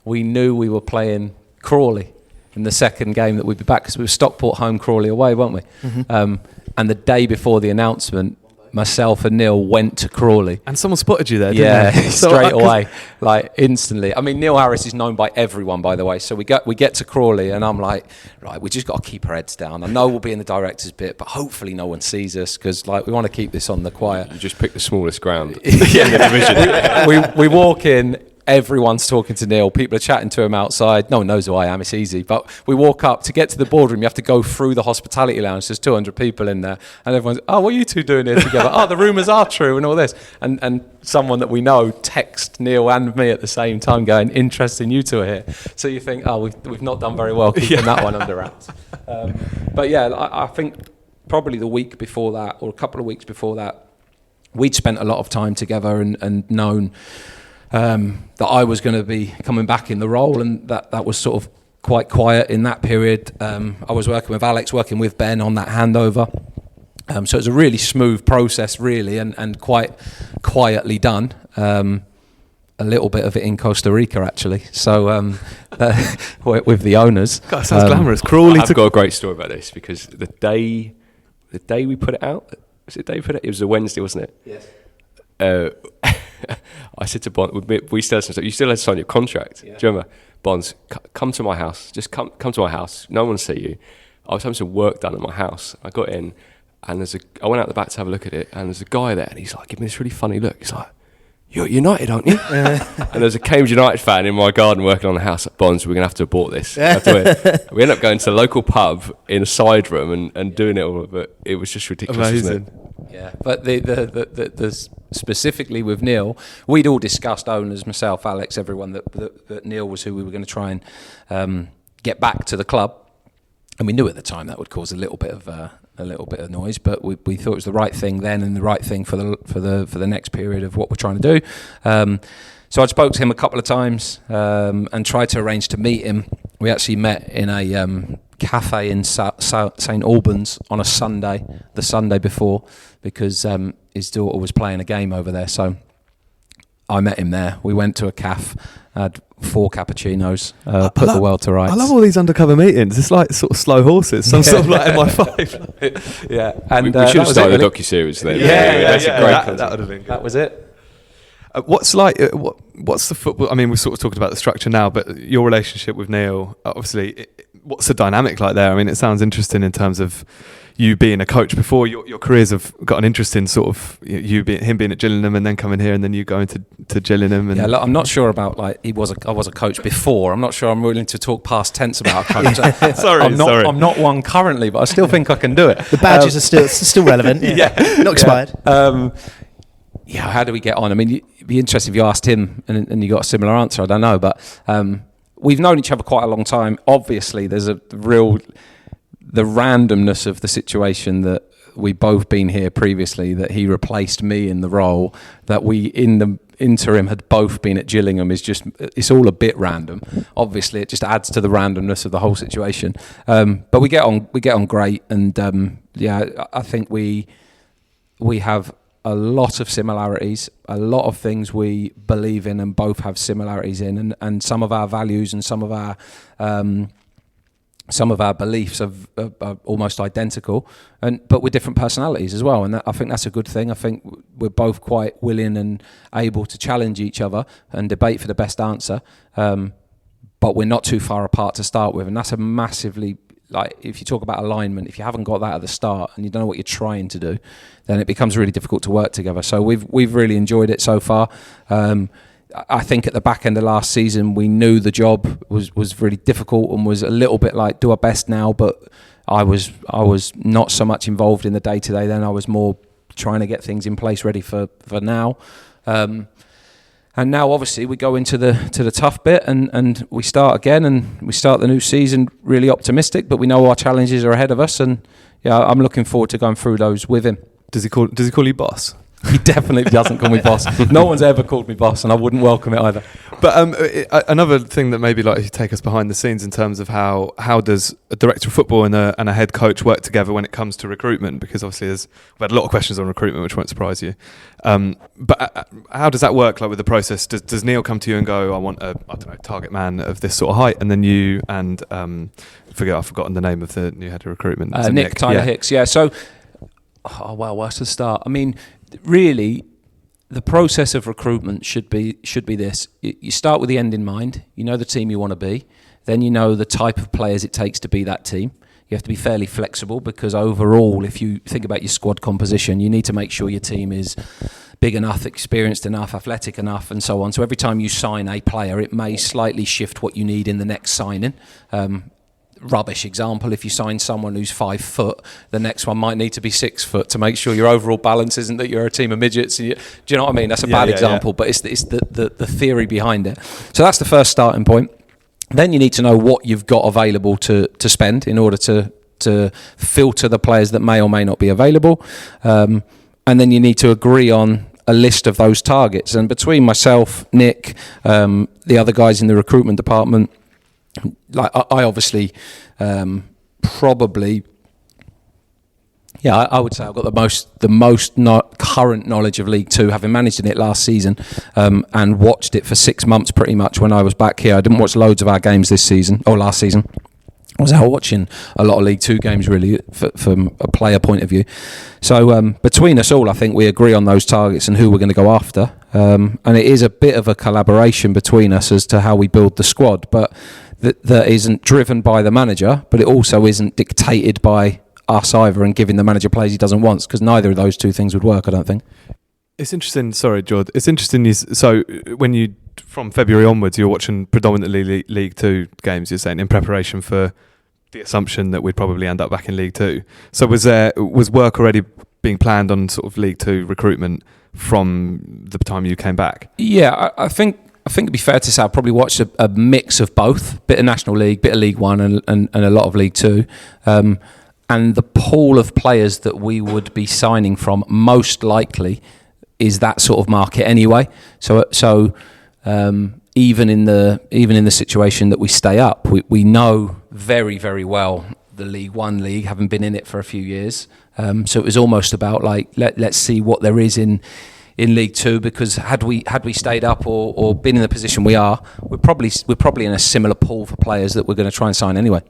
we knew we were playing Crawley in the second game that we'd be back, because we were Stockport home, Crawley away, weren't we? Mm-hmm. And the day before the announcement, myself and Neil went to Crawley. And someone spotted you there, didn't they? Straight away, like instantly. I mean, Neil Harris is known by everyone, by the way. So we get to Crawley, and I'm like, right, we just got to keep our heads down. I know we'll be in the director's bit, but hopefully no one sees us, because like we want to keep this on the quiet. You just pick the smallest ground in the division. we walk in. Everyone's talking to Neil. People are chatting to him outside. No one knows who I am. It's easy. But we walk up to get to the boardroom. You have to go through the hospitality lounge. There's 200 people in there. And everyone's, oh, what are you two doing here together? Oh, the rumours are true and all this. And someone that we know texts Neil and me at the same time going, interesting, you two are here. So you think, oh, we've not done very well keeping that one under wraps. But yeah, I think probably the week before that, or a couple of weeks before that, we'd spent a lot of time together and known that I was going to be coming back in the role, and that was sort of quite quiet in that period. I was working with Alex, working with Ben on that handover. So it was a really smooth process, really, and quite quietly done. A little bit of it in Costa Rica, actually. So with the owners. God, it sounds glamorous. Crawley. I've got a great story about this, because the day we put it out, was it the day we put it? It was a Wednesday, wasn't it? Yes. I said to Bond, we still had some stuff. You still had to sign your contract. Yeah. Do you remember? Bonds, come to my house. Just come to my house. No one will see you. I was having some work done at my house. I got in, and I went out the back to have a look at it, and there's a guy there, and he's like, giving me this really funny look. He's like, you're United, aren't you? And there's a Cambridge United fan in my garden working on the house. Bonds, we're going to have to abort this. We ended up going to the local pub in a side room and doing it all, but it was just ridiculous. Amazing. Yeah, but the specifically with Neil, we'd all discussed, owners, myself, Alex, everyone, that Neil was who we were going to try and get back to the club, and we knew at the time that would cause a little bit of noise, but we thought it was the right thing then and the right thing for the next period of what we're trying to do. So I spoke to him a couple of times and tried to arrange to meet him. We actually met in a cafe in St Albans on a Sunday, the Sunday before, because his daughter was playing a game over there. So I met him there. We went to a cafe, had 4 cappuccinos, put the world to rights. I love all these undercover meetings. It's like sort of slow horses, some sort of like MI5. Yeah, and we should have started the docu-series then. That would have been good. That was it. What's the football? I mean, we're sort of talking about the structure now, but your relationship with Neil, obviously, what's the dynamic like there? I mean, it sounds interesting in terms of you being a coach before. Your careers have got an interest in sort of him being at Gillingham and then coming here and then you going to Gillingham. And I'm not sure about like I was a coach before. I'm not sure I'm willing to talk past tense about a coach. I'm not one currently, but I still think I can do it. The badges are still relevant. Not expired. How do we get on? I mean, it'd be interesting if you asked him and you got a similar answer. I don't know, but we've known each other quite a long time. Obviously, there's the randomness of the situation that we both been here previously, that he replaced me in the role, that we in the interim had both been at Gillingham it's all a bit random. Obviously it just adds to the randomness of the whole situation, but we get on great, and I think we have a lot of similarities, a lot of things we believe in and both have similarities in, and some of our values and some of our beliefs are almost identical, but with different personalities as well, and I think that's a good thing. I think we're both quite willing and able to challenge each other and debate for the best answer, but we're not too far apart to start with, and that's a massively, like, if you talk about alignment, if you haven't got that at the start and you don't know what you're trying to do, then it becomes really difficult to work together. So we've really enjoyed it so far. I think at the back end of last season, we knew the job was really difficult and was a little bit like, do our best now, but I was not so much involved in the day-to-day then. I was more trying to get things in place ready for now. And now, obviously, we go into the tough bit, and we start again, and we start the new season really optimistic. But we know our challenges are ahead of us, and I'm looking forward to going through those with him. Does he call you boss? He definitely doesn't call me boss. No one's ever called me boss, and I wouldn't welcome it either. But another thing that maybe like you take us behind the scenes in terms of how does a director of football and a head coach work together when it comes to recruitment? Because obviously we've had a lot of questions on recruitment, which won't surprise you. But how does that work? Like with the process, does Neil come to you and go, I want a target man of this sort of height, and then you and I've forgotten the name of the new head of recruitment. Nick Tyler Hicks. Yeah. So, where's to start? I mean, really, the process of recruitment should be this. You start with the end in mind. You know the team you want to be. Then you know the type of players it takes to be that team. You have to be fairly flexible, because overall, if you think about your squad composition, you need to make sure your team is big enough, experienced enough, athletic enough, and so on. So every time you sign a player, it may slightly shift what you need in the next signing. Rubbish example, if you sign someone who's 5 foot, the next one might need to be 6 foot to make sure your overall balance isn't that you're a team of midgets. Do you know what I mean? That's a bad example, but it's the theory behind it. So that's the first starting point. Then you need to know what you've got available to spend in order to filter the players that may or may not be available, and then you need to agree on a list of those targets. And between myself, Nick, the other guys in the recruitment department, like I obviously probably, I would say I've got the most current knowledge of League Two, having managed in it last season, and watched it for 6 months pretty much when I was back here. I didn't watch loads of our games last season. I was out watching a lot of League Two games, really, from a player point of view. So between us all, I think we agree on those targets and who we're going to go after. And it is a bit of a collaboration between us as to how we build the squad, but that isn't driven by the manager, but it also isn't dictated by us either and giving the manager players he doesn't want, because neither of those two things would work, I don't think. It's interesting. Sorry, Jord. It's interesting. So when you, from February onwards, you're watching predominantly League Two games, you're saying, in preparation for the assumption that we'd probably end up back in League Two. So was work already being planned on sort of League Two recruitment from the time you came back? Yeah, I think it'd be fair to say I probably watched a mix of both, bit of National League, bit of League One, and a lot of League Two. And the pool of players that we would be signing from most likely is that sort of market anyway. So even in the situation that we stay up, we know very, very well the League One league, having been in it for a few years. So it was almost about like let's see what there is in League Two, because had we stayed up or been in the position we are, we're probably in a similar pool for players that we're going to try and sign anyway.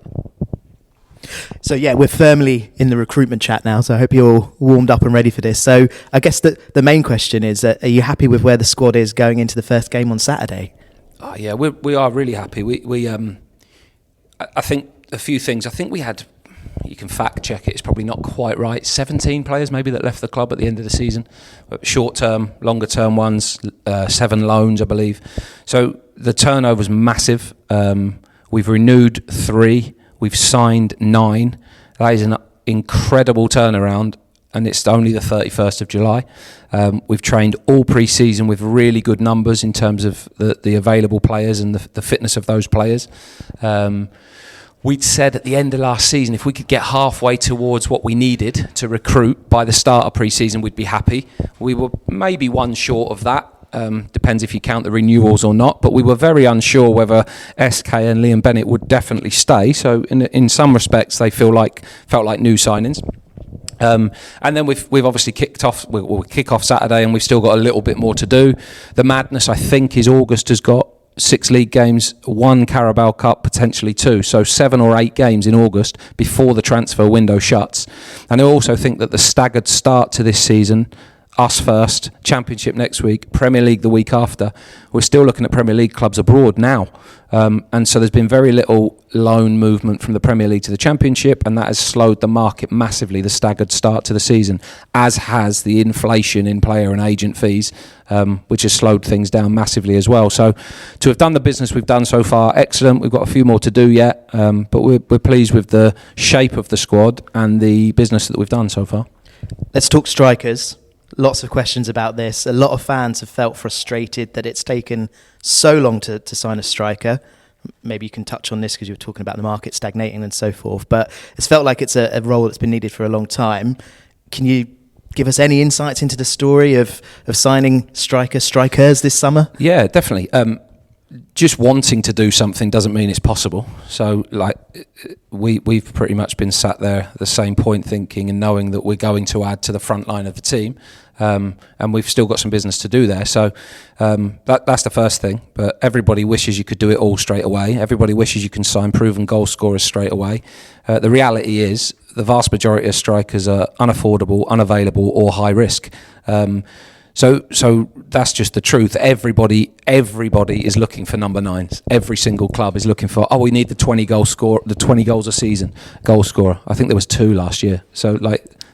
So yeah, we're firmly in the recruitment chat now, so I hope you're all warmed up and ready for this. So I guess the main question is, are you happy with where the squad is going into the first game on Saturday? Oh yeah, we are really happy. I think a few things. I think we had, you can fact check it, it's probably not quite right, 17 players maybe that left the club at the end of the season. Short term, longer term ones, 7 loans I believe. So the turnover's massive. We've renewed 3. We've signed 9. That is an incredible turnaround, and it's only the 31st of July. We've trained all pre-season with really good numbers in terms of the available players and the fitness of those players. we'd said at the end of last season, if we could get halfway towards what we needed to recruit by the start of pre-season, we'd be happy. We were maybe one short of that. Depends if you count the renewals or not, but we were very unsure whether SK and Liam Bennett would definitely stay. So in some respects, they felt like new signings. And then we've obviously kicked off. We'll kick off Saturday, and we've still got a little bit more to do. The madness, I think, is August has got 6 league games, 1 Carabao Cup, potentially 2. So 7 or 8 games in August before the transfer window shuts. And I also think that the staggered start to this season, us first, Championship next week, Premier League the week after, we're still looking at Premier League clubs abroad now. And so there's been very little loan movement from the Premier League to the Championship, and that has slowed the market massively, the staggered start to the season, as has the inflation in player and agent fees, which has slowed things down massively as well. So to have done the business we've done so far, excellent. We've got a few more to do yet, but we're pleased with the shape of the squad and the business that we've done so far. Let's talk strikers. Lots of questions about this. A lot of fans have felt frustrated that it's taken so long to sign a striker. Maybe you can touch on this because you were talking about the market stagnating and so forth, but it's felt like it's a role that's been needed for a long time. Can you give us any insights into the story of signing strikers this summer? Yeah, definitely. Just wanting to do something doesn't mean it's possible. So, like, we've pretty much been sat there at the same point, thinking and knowing that we're going to add to the front line of the team, and we've still got some business to do there. So that's the first thing. But everybody wishes you could do it all straight away. Everybody wishes you can sign proven goal scorers straight away. The reality is the vast majority of strikers are unaffordable, unavailable, or high risk. So that's just the truth. Everybody is looking for number 9s. Every single club is looking for, we need the 20 goals a season goal scorer. I think there was 2 last year. So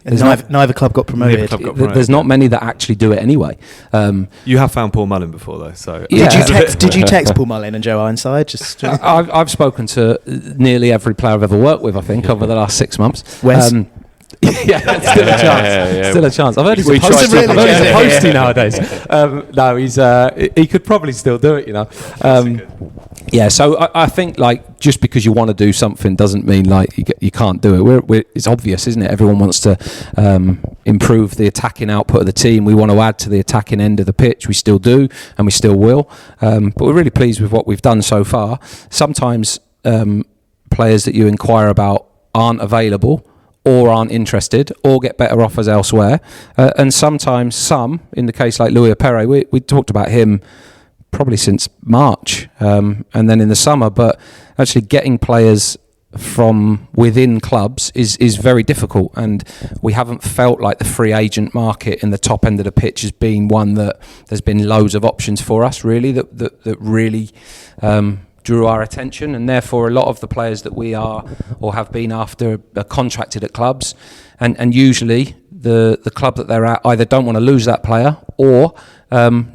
neither club got promoted. There's not many that actually do it anyway. You have found Paul Mullin before, though. So yeah. Did you text Paul Mullin and Joe Ironside? I've spoken to nearly every player I've ever worked with, I think, over the last 6 months. Wes? Yeah, still a chance. Still a chance. I've heard he's a postie nowadays. No, he could probably still do it, you know. Yeah, so I think, like, just because you want to do something doesn't mean like you can't do it. It's obvious, isn't it? Everyone wants to improve the attacking output of the team. We want to add to the attacking end of the pitch. We still do, and we still will. But we're really pleased with what we've done so far. Sometimes players that you inquire about aren't available, or aren't interested, or get better offers elsewhere. And sometimes in the case like Louis Perret, we talked about him probably since March, and then in the summer, but actually getting players from within clubs is very difficult, and we haven't felt like the free agent market in the top end of the pitch has been one that there's been loads of options for us, really, that really drew our attention, and therefore a lot of the players that we are or have been after are contracted at clubs, and usually the club that they're at either don't want to lose that player or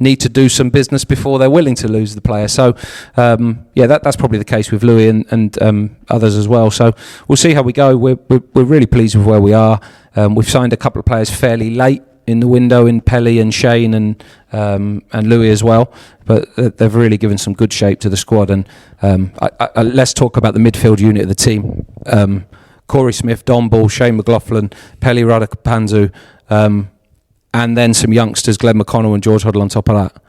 need to do some business before they're willing to lose the player. So that's probably the case with Louis and others as well. So we'll see how we go. We're really pleased with where we are. We've signed a couple of players fairly late in the window, in Pelly and Shane and Louis as well, but they've really given some good shape to the squad. And let's talk about the midfield unit of the team. Corey Smith, Don Ball, Shane McLaughlin, Pelly Radakapanzu, and then some youngsters, Glenn McConnell and George Hoddle on top of that.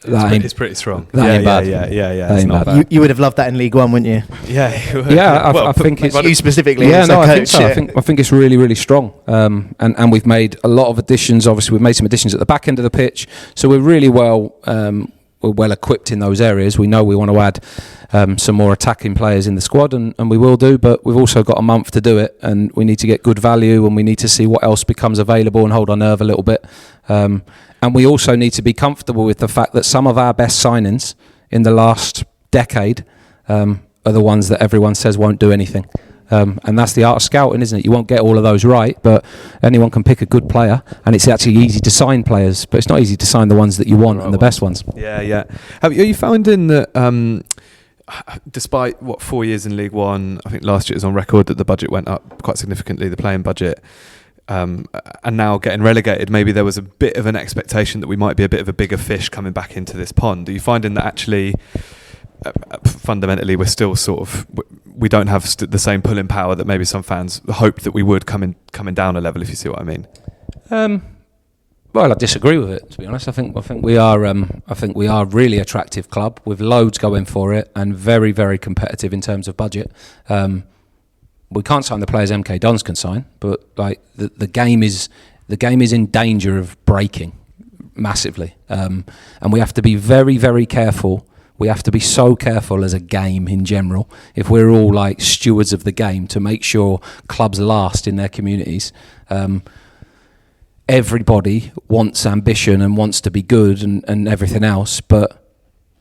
It's pretty strong. That ain't bad. Yeah. It's not bad. You would have loved that in League One, wouldn't you? Yeah, I think it's you specifically. Yeah, as no, a I coach, think so. I think it's really, really strong. And we've made a lot of additions. Obviously, we've made some additions at the back end of the pitch, so we're really well equipped in those areas. We know we want to add some more attacking players in the squad, and we will do, but we've also got a month to do it, and we need to get good value, and we need to see what else becomes available and hold our nerve a little bit. And we also need to be comfortable with the fact that some of our best signings in the last decade are the ones that everyone says won't do anything. And that's the art of scouting, isn't it? You won't get all of those right, but anyone can pick a good player, and it's actually easy to sign players, but it's not easy to sign the ones that you want and the best ones. Yeah. Are you finding that despite 4 years in League One, I think last year it was on record that the budget went up quite significantly, the playing budget, and now getting relegated, maybe there was a bit of an expectation that we might be a bit of a bigger fish coming back into this pond? Are you finding that actually fundamentally we're still sort of we don't have the same pulling power that maybe some fans hoped that we would coming down a level, if you see what I mean. Well, I disagree with it, to be honest. I think we are a really attractive club with loads going for it and very, very competitive in terms of budget. We can't sign the players MK Dons can sign, but like the game is in danger of breaking massively, and we have to be very, very careful. We have to be so careful as a game in general, if we're all like stewards of the game, to make sure clubs last in their communities. Everybody wants ambition and wants to be good and everything else, but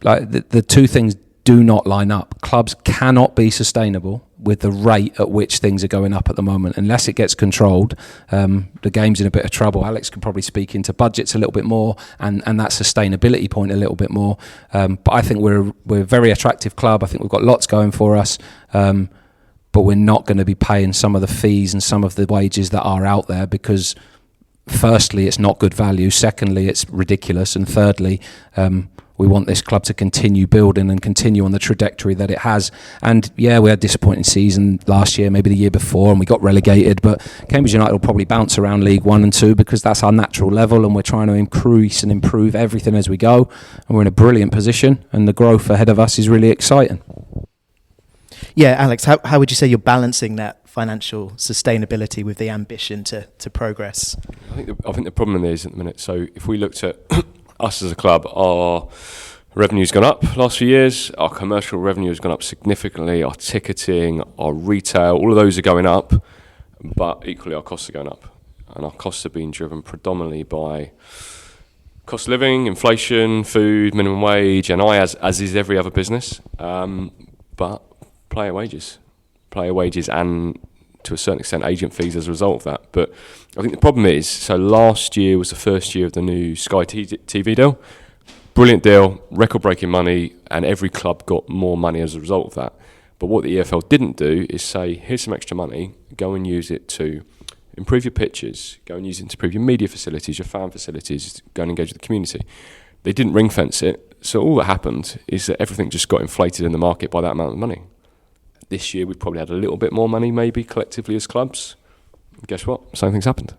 like the two things do not line up. Clubs cannot be sustainable with the rate at which things are going up at the moment. Unless it gets controlled, the game's in a bit of trouble. Alex could probably speak into budgets a little bit more and that sustainability point a little bit more. But I think we're a very attractive club. I think we've got lots going for us. But we're not going to be paying some of the fees and some of the wages that are out there because firstly, it's not good value. Secondly, it's ridiculous. And thirdly, we want this club to continue building and continue on the trajectory that it has. And yeah, we had a disappointing season last year, maybe the year before, and we got relegated. But Cambridge United will probably bounce around League 1 and 2 because that's our natural level, and we're trying to increase and improve everything as we go. And we're in a brilliant position, and the growth ahead of us is really exciting. Yeah, Alex, how would you say you're balancing that financial sustainability with the ambition to progress? I think the problem is at the minute. So if we looked at us as a club, our revenue's gone up last few years. Our commercial revenue has gone up significantly. Our ticketing, our retail, all of those are going up, but equally our costs are going up, and our costs are being driven predominantly by cost of living, inflation, food, minimum wage, and as is every other business. But player wages, and to a certain extent agent fees as a result of that. But I think the problem is, so last year was the first year of the new Sky TV deal. Brilliant deal, record-breaking money, and every club got more money as a result of that. But what the EFL didn't do is say, here's some extra money, go and use it to improve your pitches, go and use it to improve your media facilities, your fan facilities, go and engage with the community. They didn't ring-fence it, so all that happened is that everything just got inflated in the market by that amount of money. This year we've probably had a little bit more money maybe collectively as clubs. Guess what? Same thing's happened.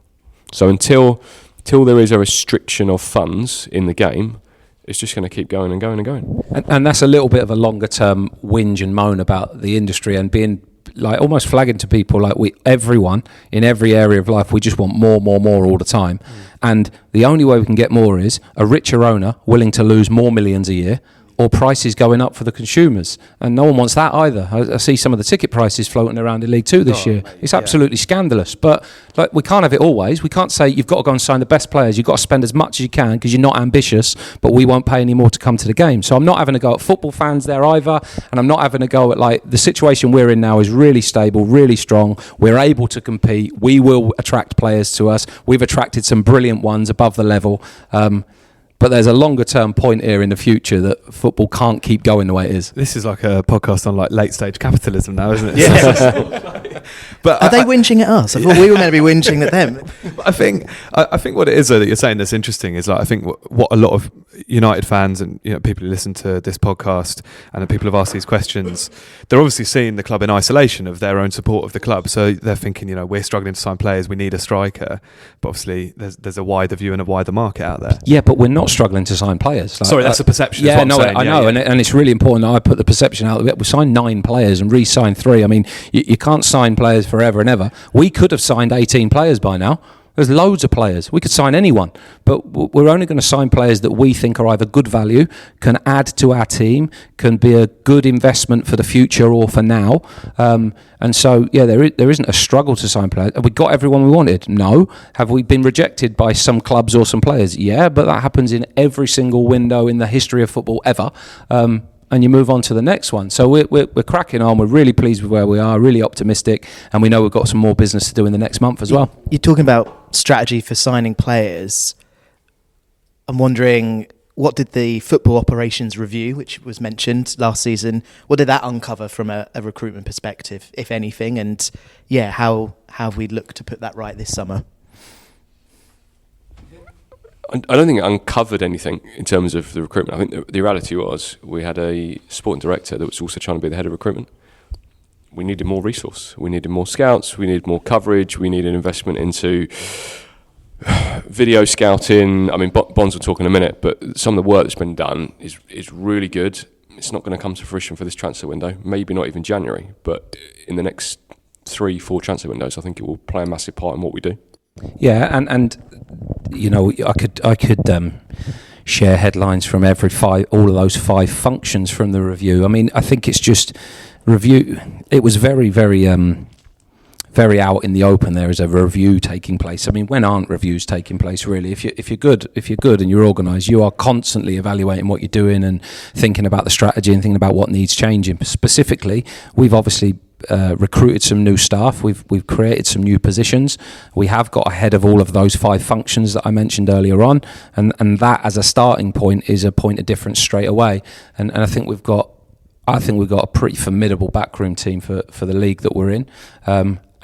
So until there is a restriction of funds in the game, it's just going to keep going and going and going. And that's a little bit of a longer term whinge and moan about the industry and being like almost flagging to people like everyone in every area of life, we just want more all the time. And the only way we can get more is a richer owner willing to lose more millions a year, or prices going up for the consumers, and no one wants that either. I see some of the ticket prices floating around in League 2 this year. Mate, it's absolutely scandalous. But like, we can't have it always. We can't say you've got to go and sign the best players. You've got to spend as much as you can because you're not ambitious, but we won't pay any more to come to the game. So I'm not having a go at football fans there either, and I'm not having a go at like the situation we're in now is really stable, really strong. We're able to compete. We will attract players to us. We've attracted some brilliant ones above the level. But there's a longer term point here in the future that football can't keep going the way it is. This is like a podcast on like late stage capitalism now, isn't it? Yes. But are they whinging at us? I thought we were meant to be whinging at them. I think what it is that you're saying that's interesting is like I think what a lot of United fans and people who listen to this podcast and the people who've asked these questions, they're obviously seeing the club in isolation of their own support of the club. So they're thinking, we're struggling to sign players, we need a striker. But obviously there's a wider view and a wider market out there. Yeah, but we're not struggling to sign players. Sorry, that's a perception. Yeah, no, I know, yeah. And it's really important that I put the perception out. We signed 9 players and re-signed 3. I mean, you can't sign players forever and ever. We could have signed 18 players by now. There's loads of players. We could sign anyone, but we're only going to sign players that we think are either good value, can add to our team, can be a good investment for the future or for now. And so, yeah, there isn't a struggle to sign players. Have we got everyone we wanted? No. Have we been rejected by some clubs or some players? Yeah, but that happens in every single window in the history of football ever. And you move on to the next one. So we're cracking on. We're really pleased with where we are, really optimistic, and we know we've got some more business to do in the next month as well. You're talking about strategy for signing players. I'm wondering, what did the football operations review, which was mentioned last season, what did that uncover from a recruitment perspective, if anything? And yeah, how have we looked to put that right this summer? I don't think it uncovered anything in terms of the recruitment. I think the reality was we had a sporting director that was also trying to be the head of recruitment. we needed more resource. We needed more scouts. We needed more coverage. We needed investment into video scouting. I mean, Bonds will talk in a minute, but some of the work that's been done is really good. It's not going to come to fruition for this transfer window, maybe not even January, but in the next 3-4 transfer windows, I think it will play a massive part in what we do. Yeah, and you know, I could share headlines from all of those 5 functions from the review. I mean, I think it's just review. It was very, very very out in the open. There is a review taking place. I mean, when aren't reviews taking place really? If you're good and you're organised, you are constantly evaluating what you're doing and thinking about the strategy and thinking about what needs changing. Specifically, we've obviously recruited some new staff. We've created some new positions. We have got ahead of all of those 5 functions that I mentioned earlier on, and that as a starting point is a point of difference straight away. And I think we've got a pretty formidable backroom team for the league that we're in.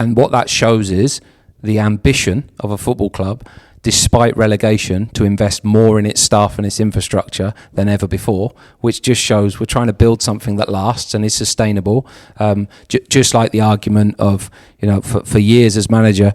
And what that shows is the ambition of a football club, despite relegation, to invest more in its staff and its infrastructure than ever before, which just shows we're trying to build something that lasts and is sustainable. Just like the argument of, you know, for years as manager,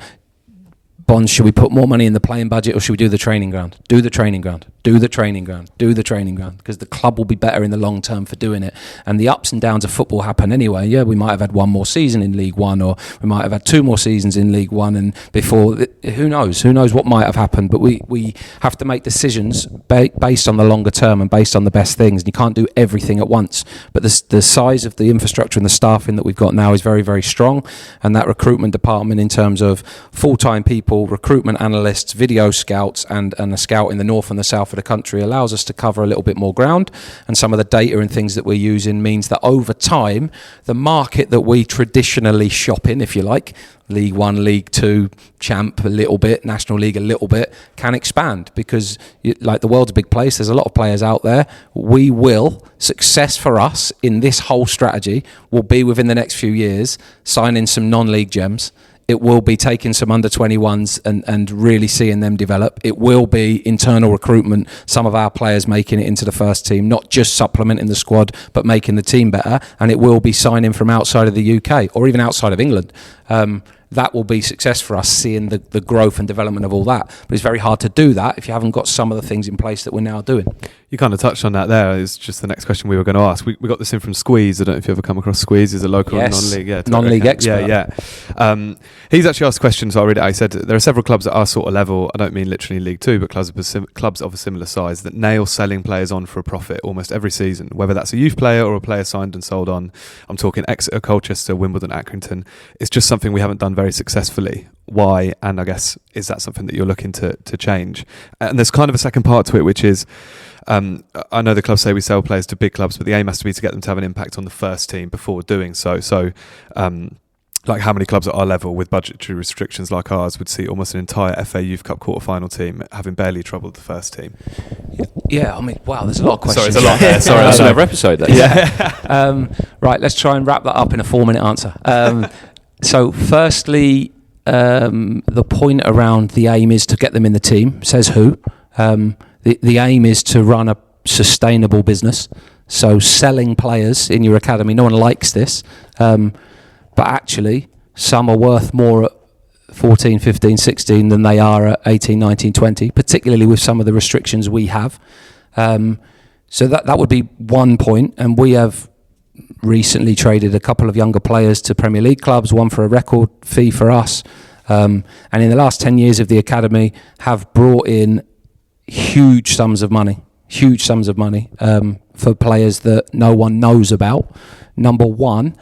Bonds, should we put more money in the playing budget or should we do the training ground? Do the training ground. Do the training ground. Do the training ground. Because the club will be better in the long term for doing it. And the ups and downs of football happen anyway. Yeah, we might have had 1 more season in League One, or we might have had 2 more seasons in League One, and before, who knows? Who knows what might have happened? But we have to make decisions based on the longer term and based on the best things. And you can't do everything at once. But the size of the infrastructure and the staffing that we've got now is very, very strong. And that recruitment department, in terms of full-time people, recruitment analysts, video scouts, and a scout in the north and the south of the country, allows us to cover a little bit more ground. And some of the data and things that we're using means that over time, the market that we traditionally shop in, if you like, League One, League Two, Champ a little bit, National League a little bit, can expand, because like the world's a big place, there's a lot of players out there. Success for us in this whole strategy will be within the next few years signing some non-league gems. It will be taking some under-21s and really seeing them develop. It will be internal recruitment, some of our players making it into the first team, not just supplementing the squad, but making the team better. And it will be signing from outside of the UK or even outside of England. That will be success for us, seeing the growth and development of all that. But it's very hard to do that if you haven't got some of the things in place that we're now doing. You kind of touched on that there. It's just the next question we were going to ask. We got this in from Squeeze. I don't know if you ever come across Squeeze. He's a local non-league. Non-league expert. Yeah. He's actually asked questions. I'll read it. He said, there are several clubs at our sort of level, I don't mean literally League Two, but clubs of a similar size that nail selling players on for a profit almost every season, whether that's a youth player or a player signed and sold on. I'm talking Exeter, Colchester, Wimbledon, Accrington. It's just something we haven't done very successfully. Why? And I guess, is that something that you're looking to change? And there's kind of a second part to it, which is, I know the clubs say we sell players to big clubs, but the aim has to be to get them to have an impact on the first team before doing so. So, like how many clubs at our level with budgetary restrictions like ours would see almost an entire FA Youth Cup quarter-final team having barely troubled the first team? Yeah, I mean, wow, there's a lot of questions. Sorry, there's a lot there. Sorry, that's another episode. Yeah. Right, let's try and wrap that up in a 4-minute answer. So, firstly, the point around the aim is to get them in the team. Says who? The aim is to run a sustainable business. So selling players in your academy, no one likes this, but actually some are worth more at 14, 15, 16 than they are at 18, 19, 20, particularly with some of the restrictions we have. So that would be one point, and we have recently traded a couple of younger players to Premier League clubs, one for a record fee for us, and in the last 10 years of the academy have brought in huge sums of money for players that no one knows about. Number one,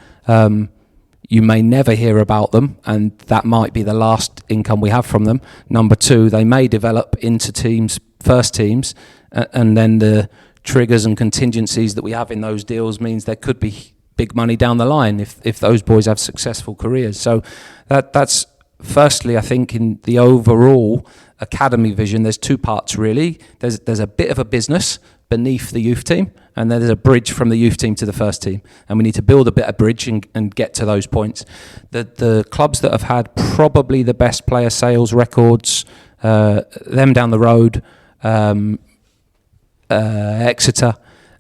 you may never hear about them, and that might be the last income we have from them. Number two, they may develop into teams, first teams, and then the triggers and contingencies that we have in those deals means there could be big money down the line if those boys have successful careers. So that's firstly, I think, in the overall academy vision, there's 2 parts really. There's a bit of a business beneath the youth team, and then there's a bridge from the youth team to the first team, and we need to build a bit of bridge and get to those points. The clubs that have had probably the best player sales records, them down the road, Exeter,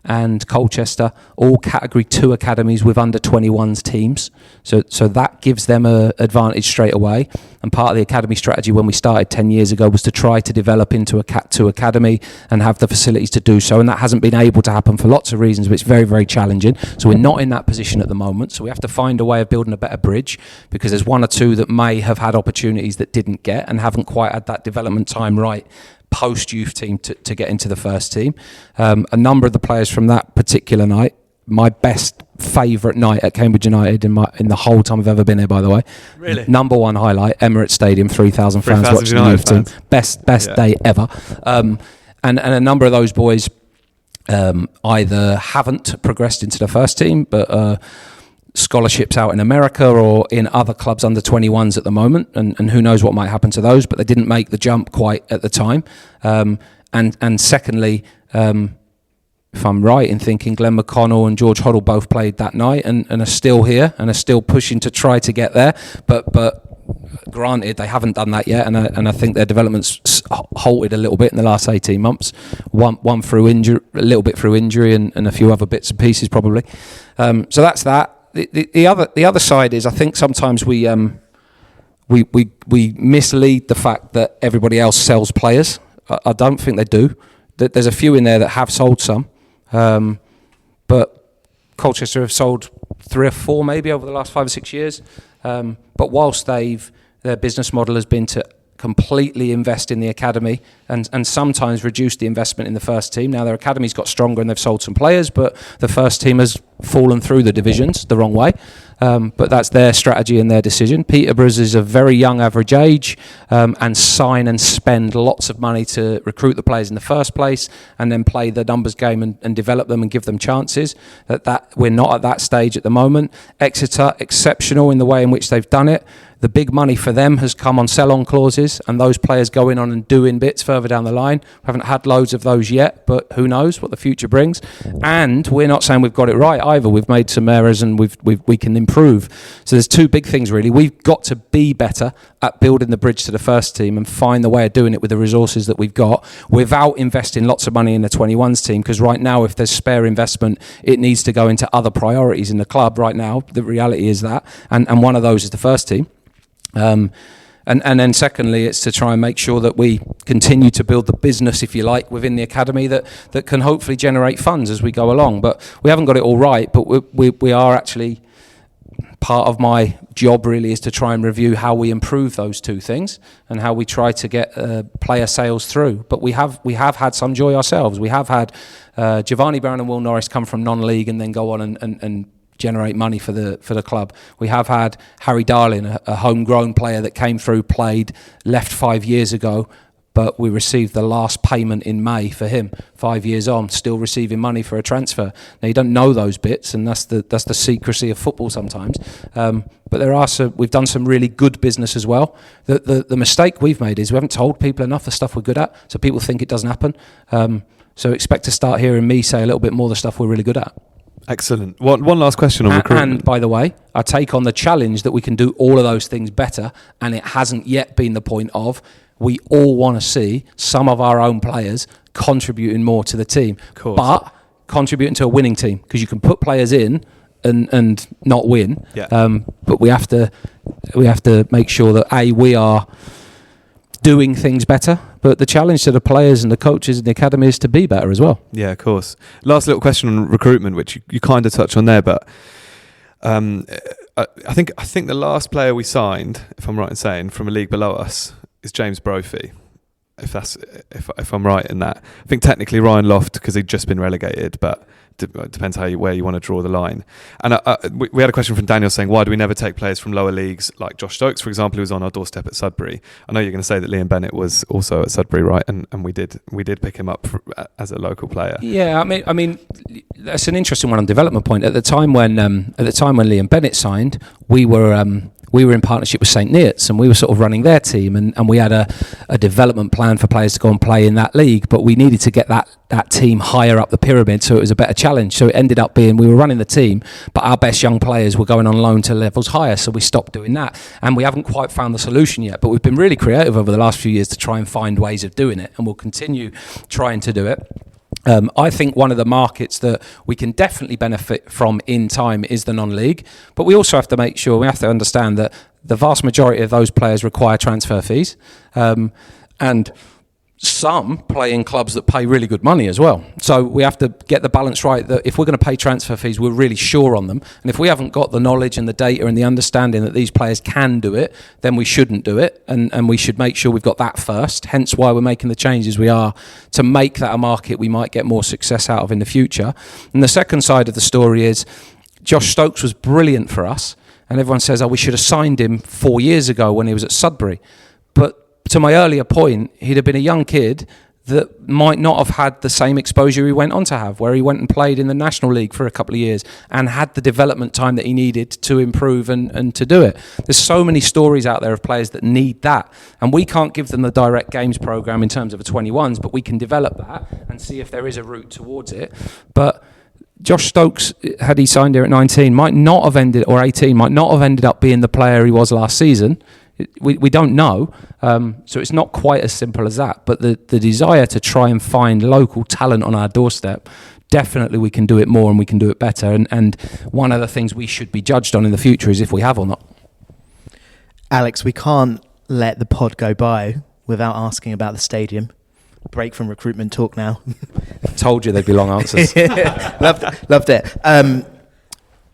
and Colchester, all Category 2 academies with under 21s teams. So that gives them an advantage straight away. And part of the academy strategy when we started 10 years ago was to try to develop into a Cat 2 academy and have the facilities to do so. And that hasn't been able to happen for lots of reasons, but it's very, very challenging. So we're not in that position at the moment. So we have to find a way of building a better bridge, because there's one or two that may have had opportunities that didn't get and haven't quite had that development time right post-youth team to get into the first team. A number of the players from that particular night, my best favourite night at Cambridge United in the whole time I've ever been here, by the way. Really? Number one highlight, Emirates Stadium, 3,000 fans watching the youth team. Best day ever. And a number of those boys either haven't progressed into the first team, but scholarships out in America or in other clubs under 21s at the moment, and who knows what might happen to those, but they didn't make the jump quite at the time. And secondly, if I'm right in thinking, Glenn McConnell and George Hoddle both played that night and are still here and are still pushing to try to get there, but granted they haven't done that yet, and I think their development's halted a little bit in the last 18 months, one through injury, a little bit through injury, and a few other bits and pieces probably. So that's that. The other side is, I think sometimes we mislead the fact that everybody else sells players. I don't think they do. There's a few in there that have sold some, but Colchester have sold 3 or 4 maybe over the last 5 or 6 years. But whilst their business model has been to completely invest in the academy and sometimes reduce the investment in the first team. Now their academy's got stronger and they've sold some players, but the first team has fallen through the divisions the wrong way. But that's their strategy and their decision. Peterborough's is a very young average age, and sign and spend lots of money to recruit the players in the first place and then play the numbers game and develop them and give them chances. That we're not at that stage at the moment. Exeter, exceptional in the way in which they've done it. The big money for them has come on sell-on clauses and those players going on and doing bits further down the line. We haven't had loads of those yet, but who knows what the future brings. And we're not saying we've got it right either. We've made some errors and we can improve. So there's 2 big things really. We've got to be better at building the bridge to the first team and find the way of doing it with the resources that we've got without investing lots of money in the 21s team, because right now if there's spare investment, it needs to go into other priorities in the club right now. The reality is that. And one of those is the first team. And then secondly, it's to try and make sure that we continue to build the business, if you like, within the academy that can hopefully generate funds as we go along. But we haven't got it all right, but we are actually, part of my job really is to try and review how we improve those 2 things and how we try to get player sales through. But we have had some joy ourselves. We have had Giovanni Brown and Will Norris come from non-league and then go on and generate money for the club. We have had Harry Darling, a homegrown player that came through, played, left 5 years ago, but we received the last payment in May for him. 5 years on, still receiving money for a transfer. Now you don't know those bits, and that's the secrecy of football sometimes. But we've done some really good business as well. The mistake we've made is we haven't told people enough the stuff we're good at, so people think it doesn't happen. So expect to start hearing me say a little bit more the stuff we're really good at. Excellent. One last question on recruitment. And by the way, I take on the challenge that we can do all of those things better, and it hasn't yet been the point of we all want to see some of our own players contributing more to the team, but contributing to a winning team, because you can put players in and not win. Yeah. But we have to make sure that we are doing things better, but the challenge to the players and the coaches in the academy is to be better as well. Yeah, of course. Last little question on recruitment, which you kind of touched on there, but I think the last player we signed, if I'm right in saying, from a league below us is James Brophy. If I'm right in that. I think technically Ryan Loft, because he'd just been relegated, but depends where you want to draw the line. And we had a question from Daniel saying, why do we never take players from lower leagues like Josh Stokes, for example, who was on our doorstep at Sudbury? I know you're going to say that Liam Bennett was also at Sudbury, right? And we did pick him up as a local player. Yeah, I mean that's an interesting one on development point. At the time when Liam Bennett signed, we were in partnership with St Neots, and we were sort of running their team, and we had a development plan for players to go and play in that league, but we needed to get that team higher up the pyramid, so it was a better challenge. So it ended up being we were running the team, but our best young players were going on loan to levels higher, so we stopped doing that. And we haven't quite found the solution yet, but we've been really creative over the last few years to try and find ways of doing it, and we'll continue trying to do it. I think one of the markets that we can definitely benefit from in time is the non-league, but we also have to make sure, we have to understand that the vast majority of those players require transfer fees, and some play in clubs that pay really good money as well. So we have to get the balance right, that if we're going to pay transfer fees, we're really sure on them. And if we haven't got the knowledge and the data and the understanding that these players can do it, then we shouldn't do it. And we should make sure we've got that first. Hence why we're making the changes we are, to make that a market we might get more success out of in the future. And the second side of the story is Josh Stokes was brilliant for us. And everyone says, we should have signed him 4 years ago when he was at Sudbury. But to my earlier point, he'd have been a young kid that might not have had the same exposure he went on to have, where he went and played in the National League for a couple of years and had the development time that he needed to improve and to do it. There's so many stories out there of players that need that, and we can't give them the direct games programme in terms of a 21s, but we can develop that and see if there is a route towards it. But Josh Stokes, had he signed here at 19, might not have ended, or 18, might not have ended up being the player he was last season. We don't know, so it's not quite as simple as that. But the desire to try and find local talent on our doorstep, definitely we can do it more and we can do it better. And one of the things we should be judged on in the future is if we have or not. Alex, we can't let the pod go by without asking about the stadium. Break from recruitment talk now. Told you there'd be long answers. Loved it.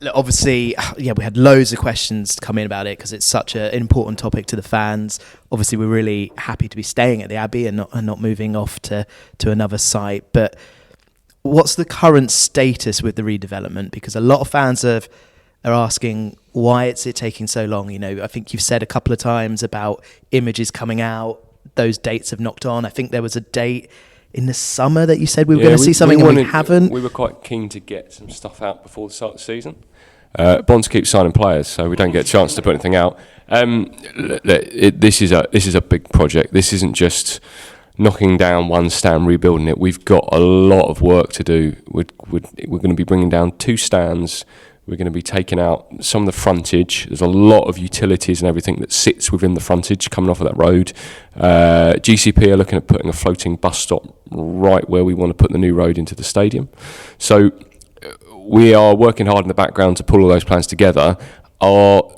Look, obviously, we had loads of questions come in about it because it's such an important topic to the fans. Obviously, we're really happy to be staying at the Abbey and not moving off to another site. But what's the current status with the redevelopment? Because a lot of fans are asking why it's taking so long. You know, I think you've said a couple of times about images coming out. Those dates have knocked on. I think there was a date in the summer that you said we were going to see something and we haven't. We were quite keen to get some stuff out before the start of the season. Bonds keep signing players, so we don't get a chance to put anything out. This is a big project. This isn't just knocking down one stand, rebuilding it. We've got a lot of work to do. We're going to be bringing down 2 stands. We're going to be taking out some of the frontage. There's a lot of utilities and everything that sits within the frontage coming off of that road. GCP are looking at putting a floating bus stop right where we want to put the new road into the stadium. So we are working hard in the background to pull all those plans together. Not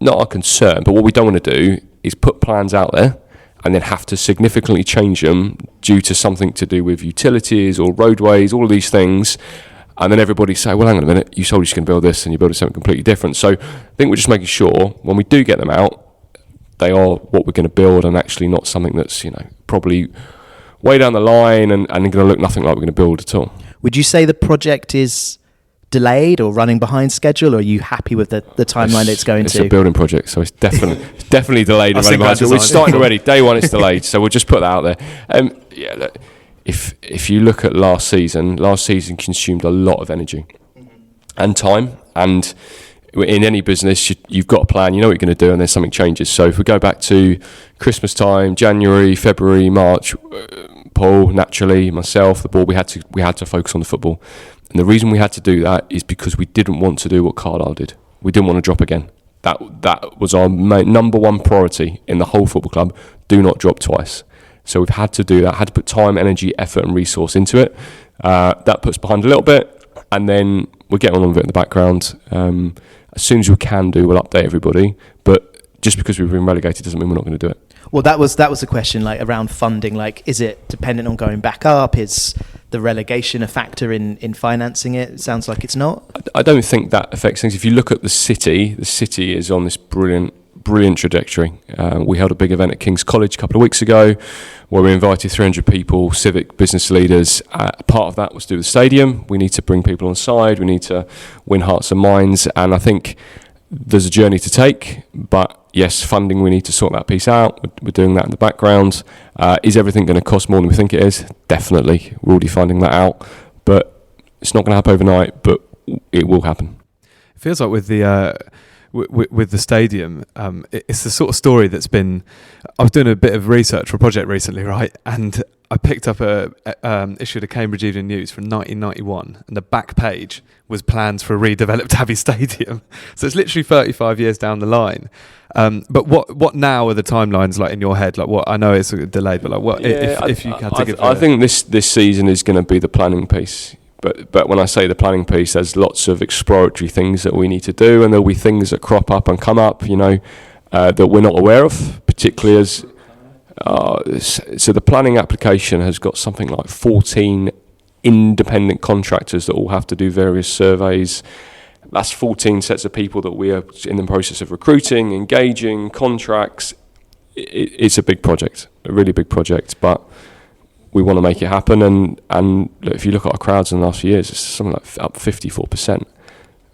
our concern, but what we don't want to do is put plans out there and then have to significantly change them due to something to do with utilities or roadways, all of these things. And then everybody say, well, hang on a minute, you told us you can build this and you build something completely different. So I think we're just making sure when we do get them out, they are what we're going to build and actually not something that's, probably way down the line and going to look nothing like we're going to build at all. Would you say the project is delayed or running behind schedule, or are you happy with the timeline it's going to? It's a building project, so it's definitely delayed and running behind schedule. We're starting already. Day one, it's delayed, so we'll just put that out there. Look, If you look at last season consumed a lot of energy and time, and in any business you've got a plan, you know what you're going to do, and then something changes. So if we go back to Christmas time, January, February, March, Paul, naturally, myself, the board, we had to focus on the football, and the reason we had to do that is because we didn't want to do what Carlisle did. We didn't want to drop again. That was our number one priority in the whole football club. Do not drop twice. So we've had to do that, had to put time, energy, effort and resource into it. That puts behind a little bit, and then we're getting on with it in the background. As soon as we can do, we'll update everybody. But just because we've been relegated doesn't mean we're not going to do it. Well, that was the question, like around funding. Like, is it dependent on going back up? Is the relegation a factor in financing it? It sounds like it's not. I don't think that affects things. If you look at the city is on this brilliant trajectory. We held a big event at King's College a couple of weeks ago where we invited 300 people, civic business leaders. Part of that was to do with the stadium. We need to bring people on side. We need to win hearts and minds. And I think there's a journey to take. But yes, funding, we need to sort that piece out. We're doing that in the background. Is everything going to cost more than we think it is? Definitely. We're already finding that out. But it's not going to happen overnight, but it will happen. It feels like with the stadium, it's the sort of story that's been. I was doing a bit of research for a project recently, right? And I picked up a issue of the Cambridge Evening News from 1991, and the back page was plans for a redeveloped Abbey Stadium. So it's literally 35 years down the line. But what now are the timelines like in your head? Like, what I know it's delayed, but like what if you had to give? I think this season is going to be the planning piece. But when I say the planning piece, there's lots of exploratory things that we need to do, and there'll be things that crop up and come up, that we're not aware of, particularly as. So the planning application has got something like 14 independent contractors that all have to do various surveys. That's 14 sets of people that we are in the process of recruiting, engaging, contracts. It's a big project, a really big project, but we want to make it happen. And if you look at our crowds in the last few years, it's something like up 54%.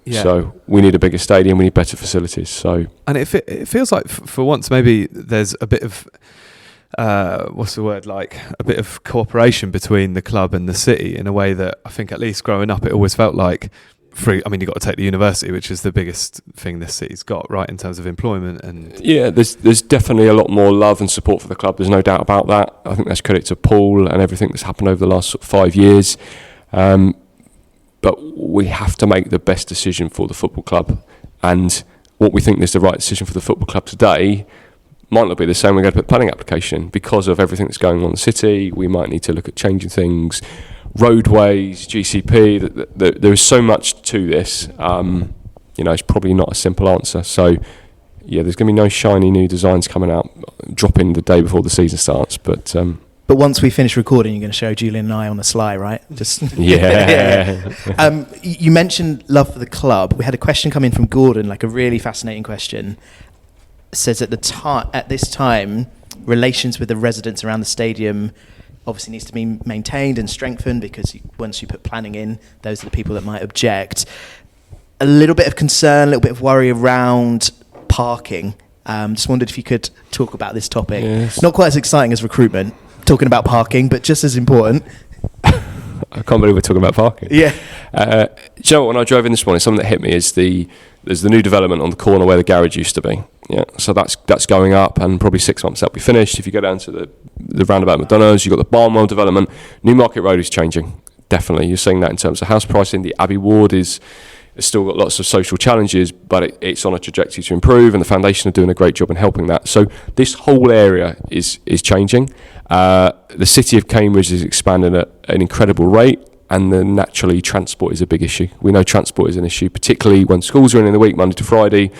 Yeah. So we need a bigger stadium, we need better facilities. So and it feels like for once maybe there's a bit of a bit of cooperation between the club and the city in a way that I think at least growing up it always felt like you've got to take the university, which is the biggest thing this city's got, right, in terms of employment. And yeah, there's definitely a lot more love and support for the club, there's no doubt about that. I think that's credit to Paul and everything that's happened over the last 5 years, but we have to make the best decision for the football club, and what we think is the right decision for the football club today might not be the same. We're going to put planning application because of everything that's going on in the city. We might need to look at changing things, roadways, GCP. There is so much to this. It's probably not a simple answer. So, yeah, there's going to be no shiny new designs coming out, dropping the day before the season starts. But once we finish recording, you're going to show Julian and I on the sly, right? Just yeah. You mentioned love for the club. We had a question come in from Gordon, like a really fascinating question. Says at this time, relations with the residents around the stadium obviously needs to be maintained and strengthened, because once you put planning in, those are the people that might object. A little bit of concern, a little bit of worry around parking. Just wondered if you could talk about this topic. Yes. Not quite as exciting as recruitment, talking about parking, but just as important. I can't believe we're talking about parking. Yeah. Do you know what, when I drove in this morning, something that hit me is there's the new development on the corner where the garage used to be. Yeah, so that's going up, and probably 6 months that'll be finished. If you go down to the roundabout McDonald's, you've got the Barnwell development. Newmarket Road is changing, definitely. You're seeing that in terms of house pricing. The Abbey Ward has still got lots of social challenges, but it's on a trajectory to improve, and the foundation are doing a great job in helping that. So this whole area is changing. The city of Cambridge is expanding at an incredible rate, and then naturally transport is a big issue. We know transport is an issue, particularly when schools are in the week, Monday to Friday.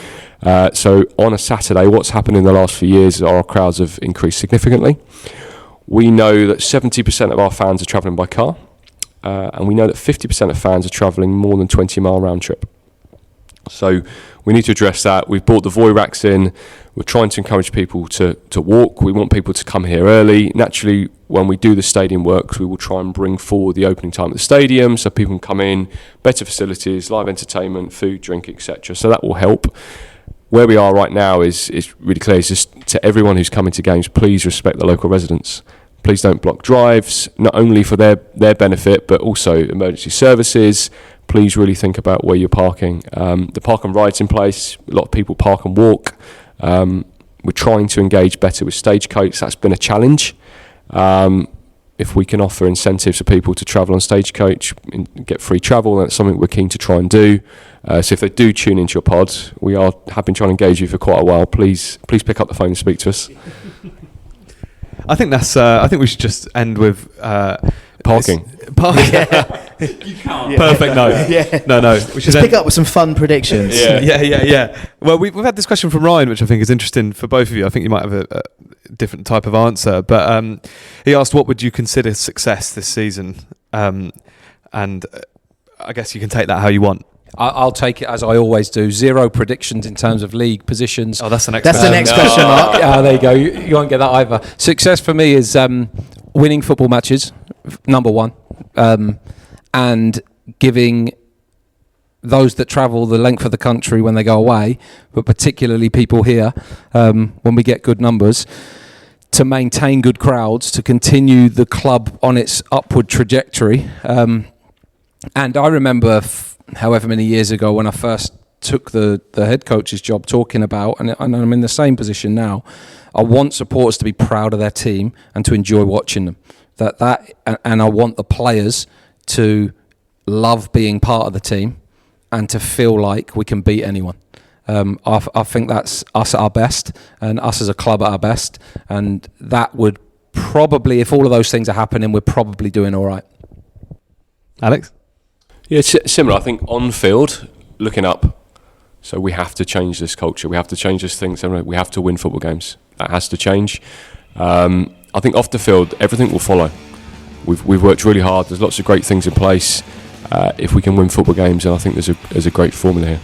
So on a Saturday, what's happened in the last few years is our crowds have increased significantly. We know that 70% of our fans are travelling by car, and we know that 50% of fans are travelling more than 20-mile round trip. So we need to address that. We've brought the Voy racks in. We're trying to encourage people to walk. We want people to come here early. Naturally, when we do the stadium works, we will try and bring forward the opening time of the stadium so people can come in, better facilities, live entertainment, food, drink, etc. So that will help. Where we are right now is really clear. It's just to everyone who's coming to games, please respect the local residents. Please don't block drives, not only for their benefit, but also emergency services. Please really think about where you're parking. The park and ride's in place. A lot of people park and walk. We're trying to engage better with Stagecoach. That's been a challenge. If we can offer incentives for people to travel on Stagecoach and get free travel, that's something we're keen to try and do. So if they do tune into your pod, have been trying to engage you for quite a while. Please pick up the phone and speak to us. I think that's. I think we should just end with parking. Parking. You can't. Perfect. No. Yeah. No. We should pick up with some fun predictions. Yeah. Well, we've had this question from Ryan, which I think is interesting for both of you. I think you might have a different type of answer, but he asked, "What would you consider success this season?" And I guess you can take that how you want. I'll take it as I always do. 0 predictions in terms of league positions. Oh, that's the next. That's the next question, Mark. There you go. You won't get that either. Success for me is winning football matches, number one, and giving those that travel the length of the country when they go away, but particularly people here, when we get good numbers, to maintain good crowds, to continue the club on its upward trajectory. And I remember however many years ago when I first took the head coach's job, talking about, and I'm in the same position now, I want supporters to be proud of their team and to enjoy watching them. and I want the players to love being part of the team and to feel like we can beat anyone. I think that's us at our best, and us as a club at our best, and that would probably, if all of those things are happening, we're probably doing all right. Alex? Yeah, it's similar. I think on field, looking up. So we have to change this culture. We have to change this thing. So we have to win football games. That has to change. I think off the field, everything will follow. We've worked really hard. There's lots of great things in place. If we can win football games, and I think there's a great formula here.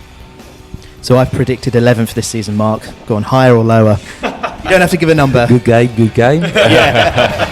So I've predicted 11th this season, Mark. Go on, higher or lower? You don't have to give a number. Good game. Yeah.